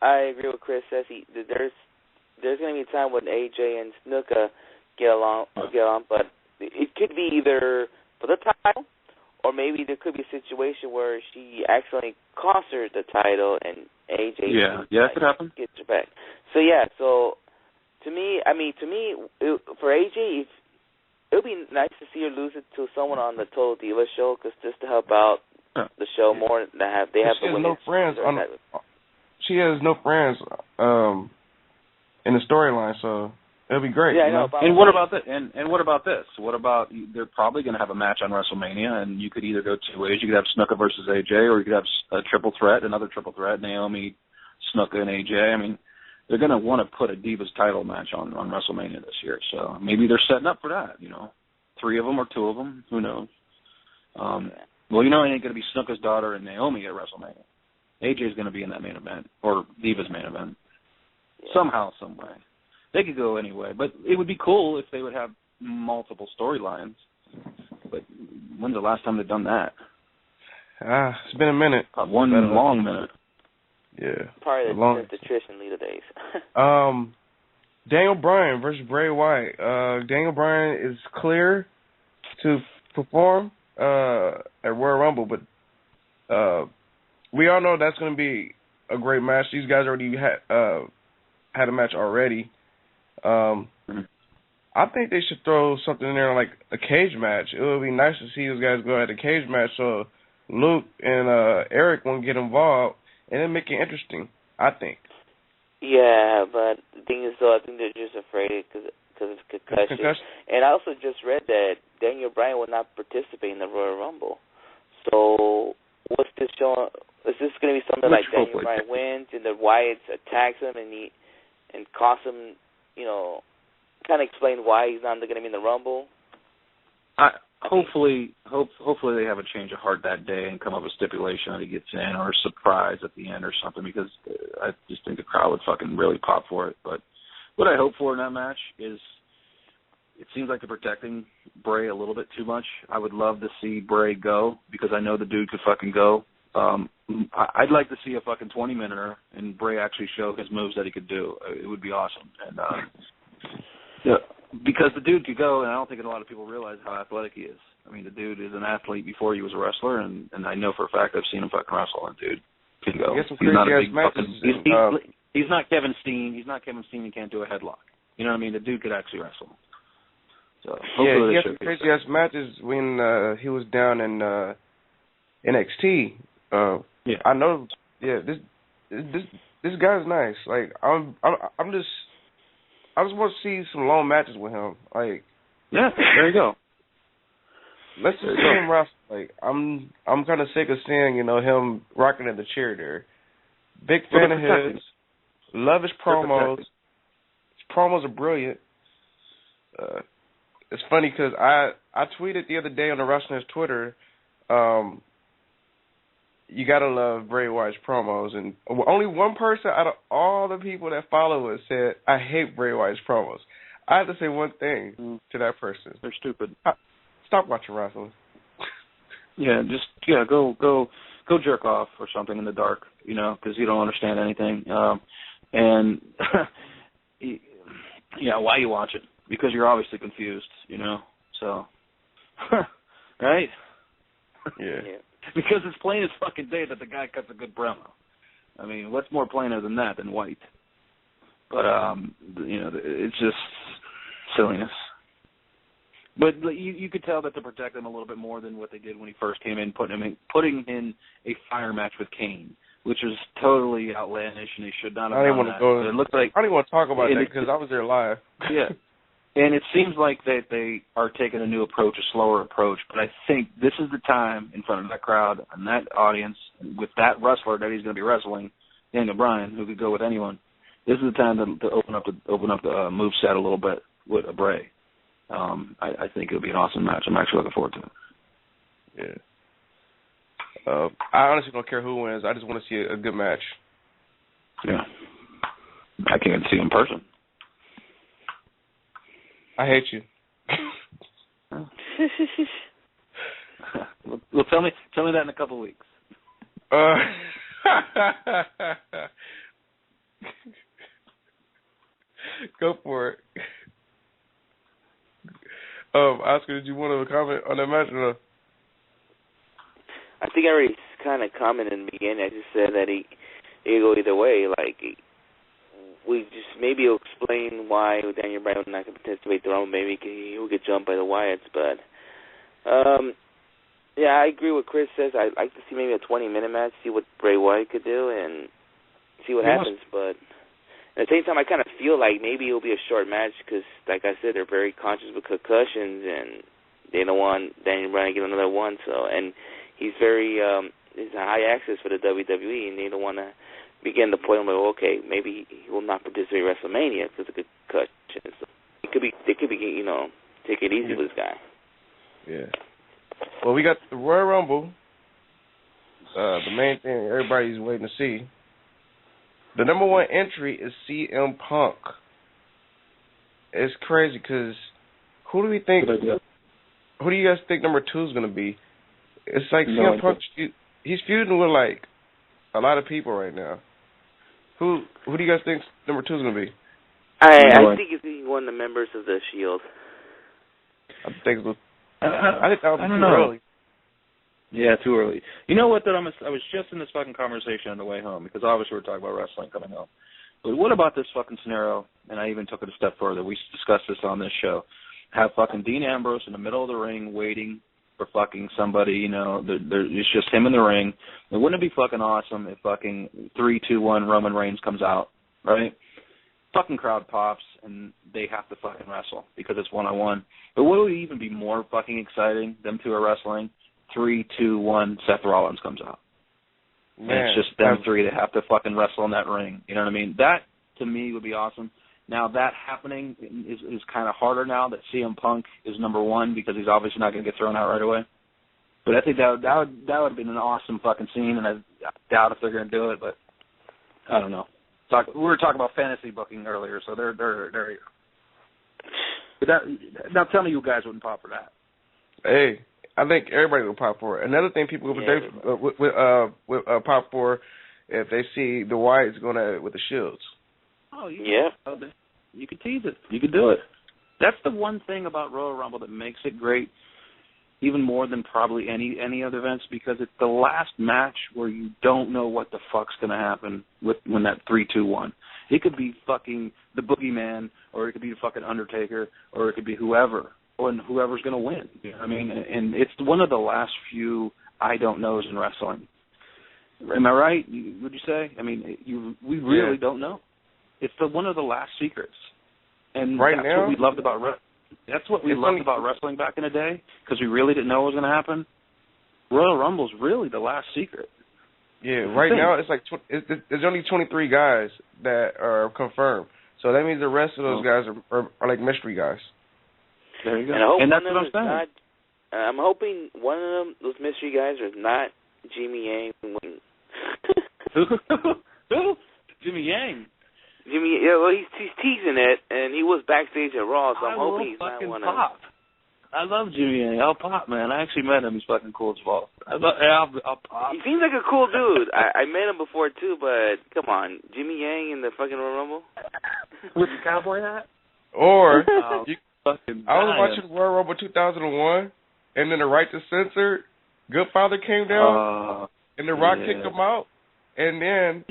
I agree with Chris. Says there's going to be a time when AJ and Snuka get along, but it could be either for the title, or maybe there could be a situation where she actually costs her the title and AJ it could happen. Gets her back. So to me, for AJ, it would be nice to see her lose it to someone on the Total Diva show, just to help out the show more. They have the women's. She has no friends in the storyline, so it'll be great. Yeah, I know. And what about this? And what about this? What about they're probably going to have a match on WrestleMania, and you could either go two ways. You could have Snuka versus AJ, or you could have a triple threat, another triple threat, Naomi, Snuka, and AJ. I mean, they're going to want to put a Divas title match on WrestleMania this year, so maybe they're setting up for that. 3 of them or 2 of them, who knows? Well, it ain't going to be Snuka's daughter and Naomi at WrestleMania. AJ's going to be in that main event, or Divas main event, somehow, some way. They could go anyway, but it would be cool if they would have multiple storylines. But when's the last time they've done that? It's been a minute. One long minute. Yeah. Probably the Trish and Lita days. Daniel Bryan versus Bray Wyatt. Daniel Bryan is clear to perform at Royal Rumble, but we all know that's going to be a great match. These guys already had a match already. I think they should throw something in there like a cage match. It would be nice to see those guys go at a cage match so Luke and Eric won't get involved, and then make it interesting, I think. Yeah, but the thing is, though, I think they're just afraid because of concussion. And I also just read that Daniel Bryan will not participate in the Royal Rumble. So what's this showing? Is this going to be something like Daniel Bryan wins and the Wyatts attacks him and cost him, kind of explain why he's not going to be in the Rumble? Hopefully they have a change of heart that day and come up with a stipulation that he gets in, or a surprise at the end or something, because I just think the crowd would fucking really pop for it. But what I hope for in that match is, it seems like they're protecting Bray a little bit too much. I would love to see Bray go, because I know the dude could fucking go. I'd like to see a fucking 20-minute and Bray actually show his moves that he could do. It would be awesome. And yeah, because the dude could go, and I don't think a lot of people realize how athletic he is. I mean, the dude is an athlete before he was a wrestler, and I know for a fact I've seen him fucking wrestle, and dude can go. He's not a big fucking, he's not Kevin Steen. He's not Kevin Steen. He can't do a headlock. You know what I mean? The dude could actually wrestle. So yeah, he had some crazy ass matches when he was down in NXT. Yeah, I know. Yeah, this guy's nice. Like I just want to see some long matches with him. Like, yeah, there you go. Let's just see him wrestle. Like, I'm kind of sick of seeing him rocking in the chair there. Big fan of his. Love his promos. His promos are brilliant. It's funny because I tweeted the other day on the WrestlingHeads Twitter, you gotta love Bray Wyatt's promos, and only one person out of all the people that follow us said, I hate Bray Wyatt's promos. I have to say one thing to that person. They're stupid. Stop watching wrestling. Go jerk off or something in the dark, because you don't understand anything. And why you watch it? Because you're obviously confused, So, right? Yeah. Because it's plain as fucking day that the guy cuts a good promo. I mean, what's more plainer than that than white? But it's just silliness. But you could tell that to protect him a little bit more than what they did when he first came in, putting in a fire match with Kane, which was totally outlandish, and he should not have done that. It looked like, I didn't want to talk about that because I was there live. Yeah. And it seems like they are taking a new approach, a slower approach. But I think this is the time in front of that crowd and that audience, with that wrestler that he's going to be wrestling, Daniel Bryan, who could go with anyone. This is the time to open up the moveset a little bit with a Bray. I think it'll be an awesome match. I'm actually looking forward to it. Yeah. I honestly don't care who wins. I just want to see a good match. Yeah. I can't see him in person. I hate you. Well, tell me that in a couple of weeks. Go for it. Oscar, did you want to comment on that match or no? I think I already kind of commented in the beginning. I just said that he could go either way. Like, we just maybe he'll explain why Daniel Bryan not going to participate the Rumble. Maybe he'll get jumped by the Wyatts. But, yeah, I agree with Chris says. I'd like to see maybe a 20-minute match, see what Bray Wyatt could do, and see what happens. But at the same time, I kind of feel like maybe it'll be a short match because, like I said, they're very conscious of concussions, and they don't want Daniel Bryan to get another one. So, and he's very he's a high access for the WWE, and they don't want to begin to point him like, okay, maybe he will not participate in WrestleMania because of concussion. So they could be take it easy with this guy. Yeah. Well, we got the Royal Rumble. The main thing everybody's waiting to see. The number one entry is CM Punk. It's crazy because who do you guys think number 2 is going to be? It's like CM Punk. He's feuding with like a lot of people right now. Who do you guys think number 2 is going to be? I think it's one of the members of the Shield. I think that would be too early. Yeah, too early. You know what, though? I was just in this fucking conversation on the way home, because obviously we're talking about wrestling coming home. But what about this fucking scenario, and I even took it a step further, we discussed this on this show, have fucking Dean Ambrose in the middle of the ring waiting for fucking somebody, it's just him in the ring. And wouldn't it be fucking awesome if fucking 3-2-1 Roman Reigns comes out, right? Fucking crowd pops, and they have to fucking wrestle because it's one-on-one. But what would even be more fucking exciting? Them two are wrestling. 3-2-1, Seth Rollins comes out. Man, and it's just them three that have to fucking wrestle in that ring. You know what I mean? That, to me, would be awesome. Now that happening is kind of harder now that CM Punk is number one because he's obviously not going to get thrown out right away. But I think that would have been an awesome fucking scene, and I doubt if they're going to do it. But I don't know. We were talking about fantasy booking earlier, so there you go. But now tell me you guys wouldn't pop for that. Hey, I think everybody would pop for it. Another thing people would pop for if they see the Whites going with the Shields. Oh, yeah. You could tease it. You could do it. That's the one thing about Royal Rumble that makes it great, even more than probably any other events, because it's the last match where you don't know what the fuck's going to happen when that 3-2-1. It could be fucking the Boogeyman, or it could be the fucking Undertaker, or it could be whoever, and whoever's going to win. You know what I mean? And it's one of the last few I don't knows in wrestling. Am I right? Would you say? I mean, we really don't know. It's one of the last secrets, and what we loved about wrestling. That's what we loved about wrestling back in the day, because we really didn't know what was going to happen. Royal Rumble's really the last secret. Yeah, right now it's like there's only 23 guys that are confirmed, so that means the rest of those guys are like mystery guys. There you go. And that's what I'm saying. I'm hoping one of them, those mystery guys, are not Jimmy Yang. Who? Jimmy Yang. Well, he's teasing it, and he was backstage at Raw, so I'm hoping he's not one of them. I love Jimmy Yang. I'll pop, man. I actually met him. He's fucking cool as fuck. I'll pop. He seems like a cool dude. I met him before, too, but come on. Jimmy Yang in the fucking Royal Rumble? With the cowboy hat? Or, I was watching Royal Rumble 2001, and then the Right to Censor, Goodfather came down, and The Rock kicked him out. And then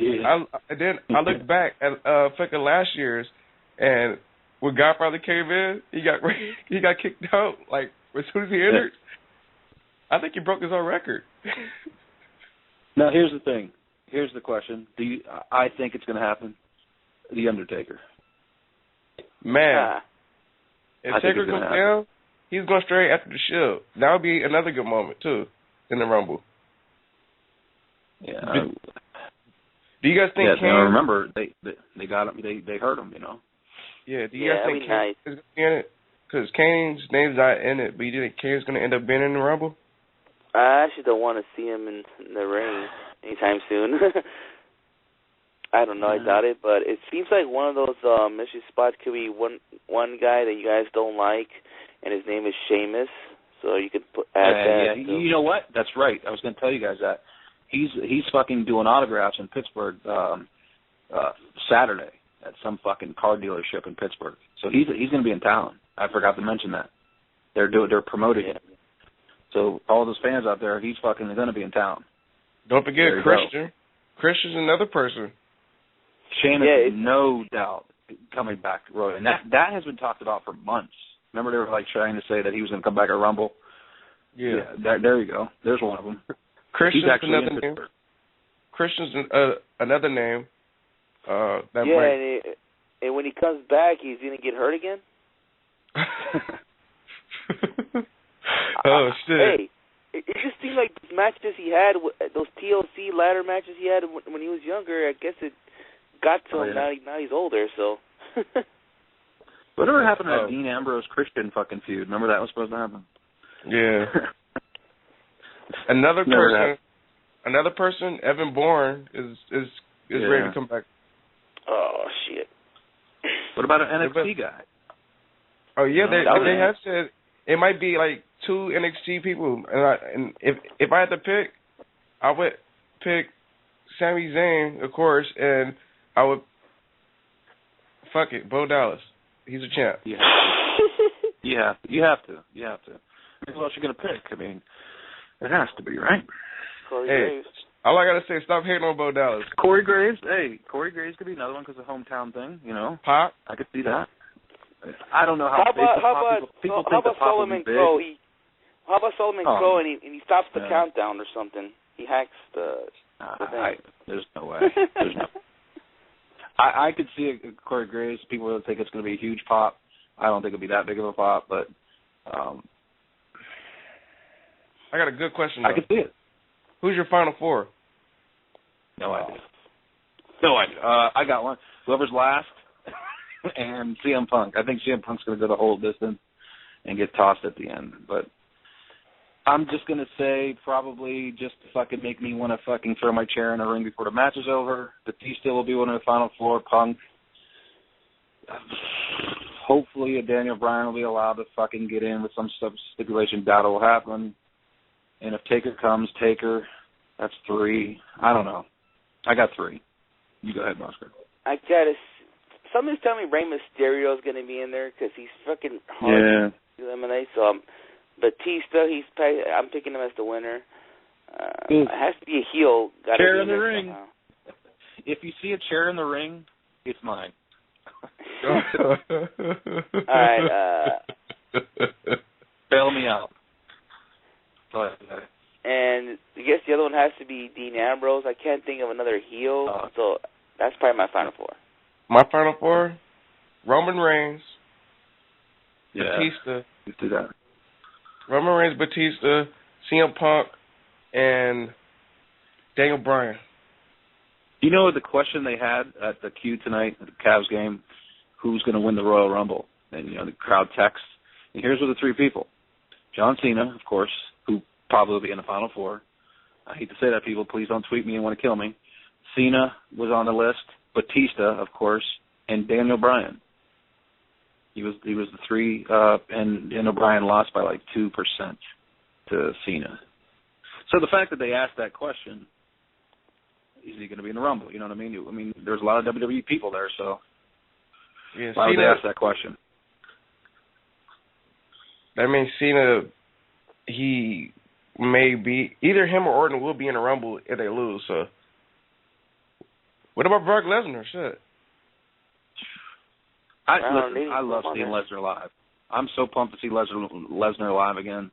I looked back at fucking last year's, and when Godfather came in, he got kicked out like as soon as he entered. I think he broke his own record. Now here's the thing. Here's the question. I think it's going to happen. The Undertaker. Man, if Taker goes down, he's going straight after the Shield. That would be another good moment too in the Rumble. Yeah. Do you guys think? Yeah, Kane, remember they got him. They hurt him. You know. Yeah. Do you guys think Kane is going to be in it? Because Kane's name's not in it, but you think Kane's going to end up being in the Rumble? I actually don't want to see him in the ring anytime soon. I don't know. I doubt it, but it seems like one of those mystery spots could be one guy that you guys don't like, and his name is Sheamus. So you could add that. Yeah. You know what? That's right. I was going to tell you guys that. He's fucking doing autographs in Pittsburgh Saturday at some fucking car dealership in Pittsburgh. So he's going to be in town. I forgot to mention that. They're promoting it. So all those fans out there, he's fucking going to be in town. Don't forget Christian. Christian's another person. Sheamus is no doubt coming back to Roy, and that has been talked about for months. Remember they were like trying to say that he was going to come back at Rumble. Yeah. There you go. There's one of them. Christian's another name. Christian's another name. And when he comes back, he's going to get hurt again? Oh, shit. Hey, it just seemed like those matches he had, those TLC ladder matches he had when he was younger, I guess it got to him. Now he's older, so. Whatever happened to that Dean Ambrose-Christian fucking feud? Remember that was supposed to happen? Yeah. Another person, Evan Bourne, is ready to come back. Oh, shit. What about an NXT guy? Oh, yeah, they have said it might be like 2 NXT people. And if I had to pick, I would pick Sami Zayn, of course, and I would, Bo Dallas. He's a champ. You have to. Who else you going to pick? I mean, it has to be, right? Corey Graves. All I got to say is stop hating on Bo Dallas. Corey Graves could be another one because of the hometown thing, you know. Pop. I could see that. I don't know how about Solomon Crowe? How about Solomon Crowe and he stops the countdown or something? He hacks the thing. There's no way. There's no. I could see Corey Graves. People will think it's going to be a huge pop. I don't think it'll be that big of a pop, but I got a good question, though. I could see it. Who's your Final Four? No idea. I got one. Whoever's last. and CM Punk. I think CM Punk's going to go the whole distance and get tossed at the end. But I'm just going to say probably just to fucking make me want to fucking throw my chair in the ring before the match is over. Batista will be one of the Final Four. Punk. Hopefully a Daniel Bryan will be allowed to fucking get in with some stipulation. That will happen. And if Taker comes, Taker, that's 3. I don't know. I got 3. You go ahead, Oscar. I gotta. Somebody's telling me Rey Mysterio is gonna be in there because he's fucking hard to eliminate. So Batista, I'm picking him as the winner. It has to be a heel. Chair in the ring. Somehow. If you see a chair in the ring, it's mine. All right. Bail me out. And I guess the other one has to be Dean Ambrose. I can't think of another heel, so that's probably my Final Four. My Final Four, Roman Reigns, Batista. Let's do that. Roman Reigns, Batista, CM Punk, and Daniel Bryan. You know the question they had at the Q tonight at the Cavs game, who's going to win the Royal Rumble? And, the crowd texts. And here's what the 3 people. John Cena, of course, who probably will be in the Final Four. I hate to say that, people. Please don't tweet me and want to kill me. Cena was on the list. Batista, of course, and Daniel Bryan. He was the 3, and Daniel Bryan lost by like 2% to Cena. So the fact that they asked that question, is he going to be in the Rumble? You know what I mean? I mean, there's a lot of WWE people there, so why would they ask that question? That means Cena, he may be, either him or Orton will be in the Rumble if they lose, so. What about Brock Lesnar? Shit. I love seeing Lesnar live. I'm so pumped to see Lesnar live again.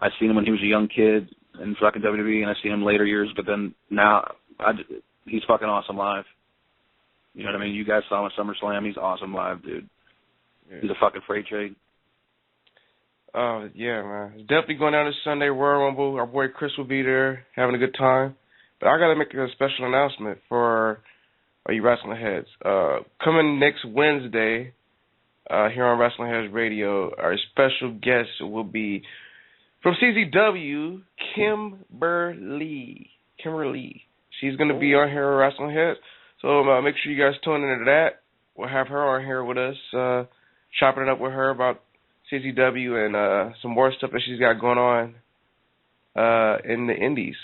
I've seen him when he was a young kid in fucking WWE, and I've seen him later years, but then now he's fucking awesome live. You know what I mean? You guys saw him at SummerSlam. He's awesome live, dude. Yeah. He's a fucking freight train. Oh, yeah, man. It's definitely going down this Sunday, Royal Rumble. Our boy Chris will be there having a good time. But I got to make a special announcement for you Wrestling Heads. Coming next Wednesday here on Wrestling Heads Radio, our special guest will be from CZW, Kimberly. She's going to be on here on Wrestling Heads. So make sure you guys tune into that. We'll have her on here with us, chopping it up with her about CZW and some more stuff that she's got going on in the indies.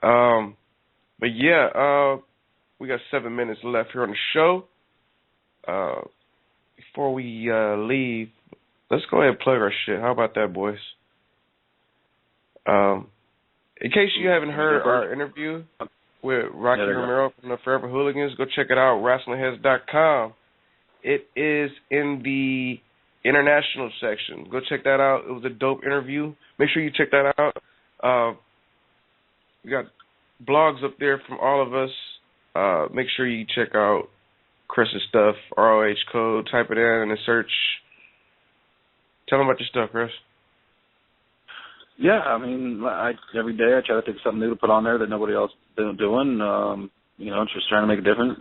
But yeah, we got 7 minutes left here on the show. Before we leave, let's go ahead and plug our shit. How about that, boys? In case you haven't heard our interview with Rocky Romero from the Forever Hooligans, go check it out, WrestlingHeads.com. It is in the international section. Go check that out. It was a dope interview. Make sure you check that out. We got blogs up there from all of us. Make sure you check out Chris's stuff, ROH Code. Type it in and search. Tell them about your stuff, Chris. Yeah, I mean, every day I try to think of something new to put on there that nobody else is doing. Just trying to make it different.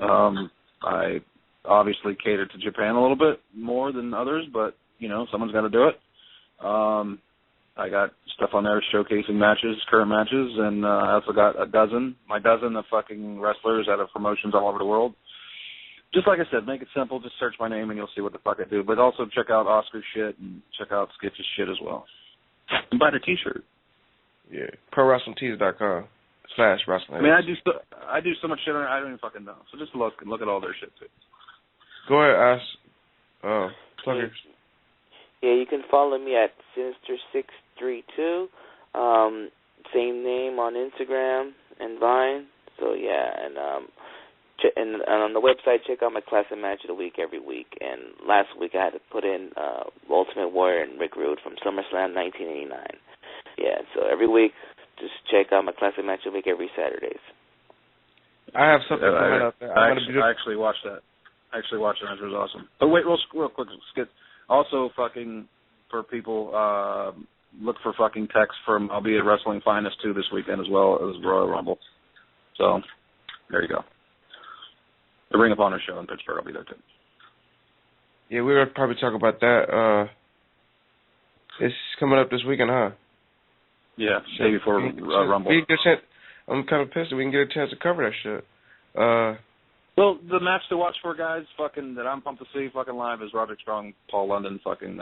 I obviously cater to Japan a little bit more than others, but, someone's got to do it. I got stuff on there showcasing matches, current matches, and I also got my dozen of fucking wrestlers out of promotions all over the world. Just like I said, make it simple. Just search my name and you'll see what the fuck I do. But also check out Oscar's shit and check out Skitch's shit as well. And buy the T-shirt. Yeah, ProWrestlingTees.com/wrestling. I mean, I do so much shit on it, I don't even fucking know. So just look at all their shit too. Go ahead, ask. Plug Yeah, you can follow me at Sinister632. Same name on Instagram and Vine. So yeah, and on the website, check out my classic match of the week every week. And last week I had to put in Ultimate Warrior and Rick Rude from SummerSlam 1989. Yeah, so every week, just check out my classic match of the week every Saturdays. I have something coming up there. I actually watched that. I actually watched it. It was awesome. But wait, real quick, Skit. Also, fucking for people, look for fucking texts from I'll be at Wrestling Finest 2 this weekend as well as Royal Rumble. So there you go. The Ring of Honor show in Pittsburgh. I'll be there too. Yeah, we will probably talk about that. It's coming up this weekend, huh? Yeah, day before Rumble. I'm kind of pissed that we can get a chance to cover that shit. Well, the match to watch for, guys, fucking that I'm pumped to see fucking live is Roderick Strong, Paul London, fucking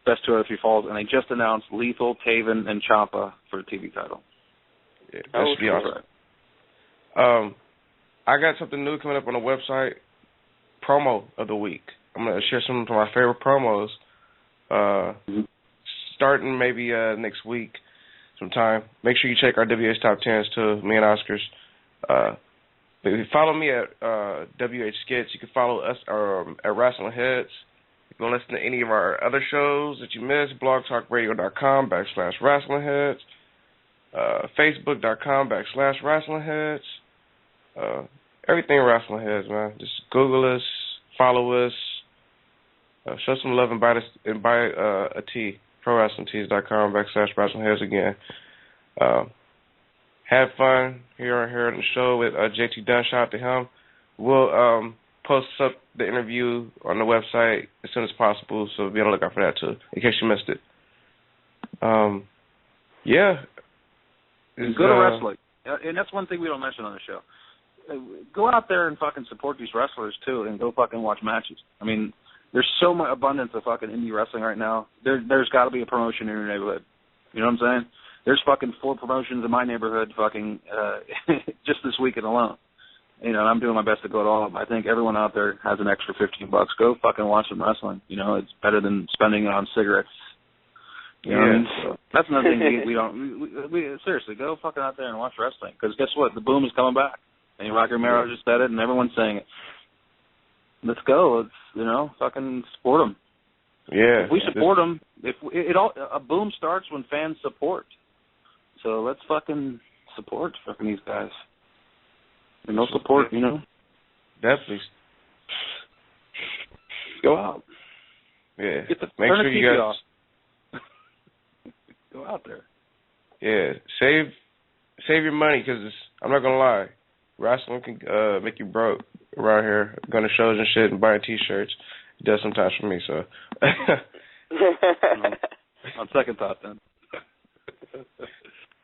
best 2 out of 3 falls, and they just announced Lethal, Taven, and Ciampa for the TV title. Yeah, that should be awesome. I got something new coming up on the website. Promo of the week. I'm gonna share some of my favorite promos. Starting maybe next week sometime. Make sure you check our WH Top 10s too, me and Oscar's. If you follow me at WH Skits, you can follow us at WrestlingHeads. If you want to listen to any of our other shows that you missed, blogtalkradio.com/WrestlingHeads, Facebook.com/WrestlingHeads, everything WrestlingHeads, man. Just Google us, follow us, show some love and buy a tee. ProWrestlingTees.com/WrestlingHeads again. Had fun here on the show with JT Dunn. Shout out to him. We'll post up the interview on the website as soon as possible, so be on the lookout for that too, in case you missed it. Yeah. Go to wrestling. And that's one thing we don't mention on the show. Go out there and fucking support these wrestlers too, and go fucking watch matches. I mean, there's so much abundance of fucking indie wrestling right now. There's got to be a promotion in your neighborhood. You know what I'm saying? There's fucking 4 promotions in my neighborhood fucking just this weekend alone. You know, I'm doing my best to go to all of them. I think everyone out there has an extra $15. Go fucking watch some wrestling. You know, it's better than spending it on cigarettes. You know what I mean? So that's another thing we don't. We seriously, go fucking out there and watch wrestling. Because guess what? The boom is coming back. And Rocky Romero just said it, and everyone's saying it. Let's go. Let's, you know, fucking support them. Yeah. If we support them, a boom starts when fans support. So let's fucking support fucking these guys. And no support, you know. Definitely. Go out. Yeah. Make sure you guys go out there. Yeah. Save your money, because I'm not gonna lie, wrestling can make you broke around here, going to shows and shit and buying T-shirts. It does sometimes for me, so. On second thought, then.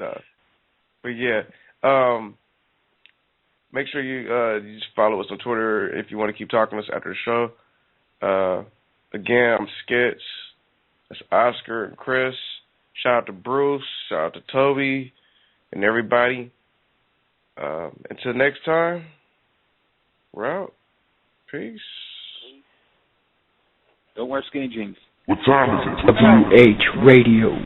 No. But yeah, make sure you just follow us on Twitter if you want to keep talking to us after the show. Again, I'm Skits. That's Oscar and Chris. Shout out to Bruce. Shout out to Toby and everybody. Until next time, we're out. Peace. Don't wear skinny jeans. What time is it? WH Radio.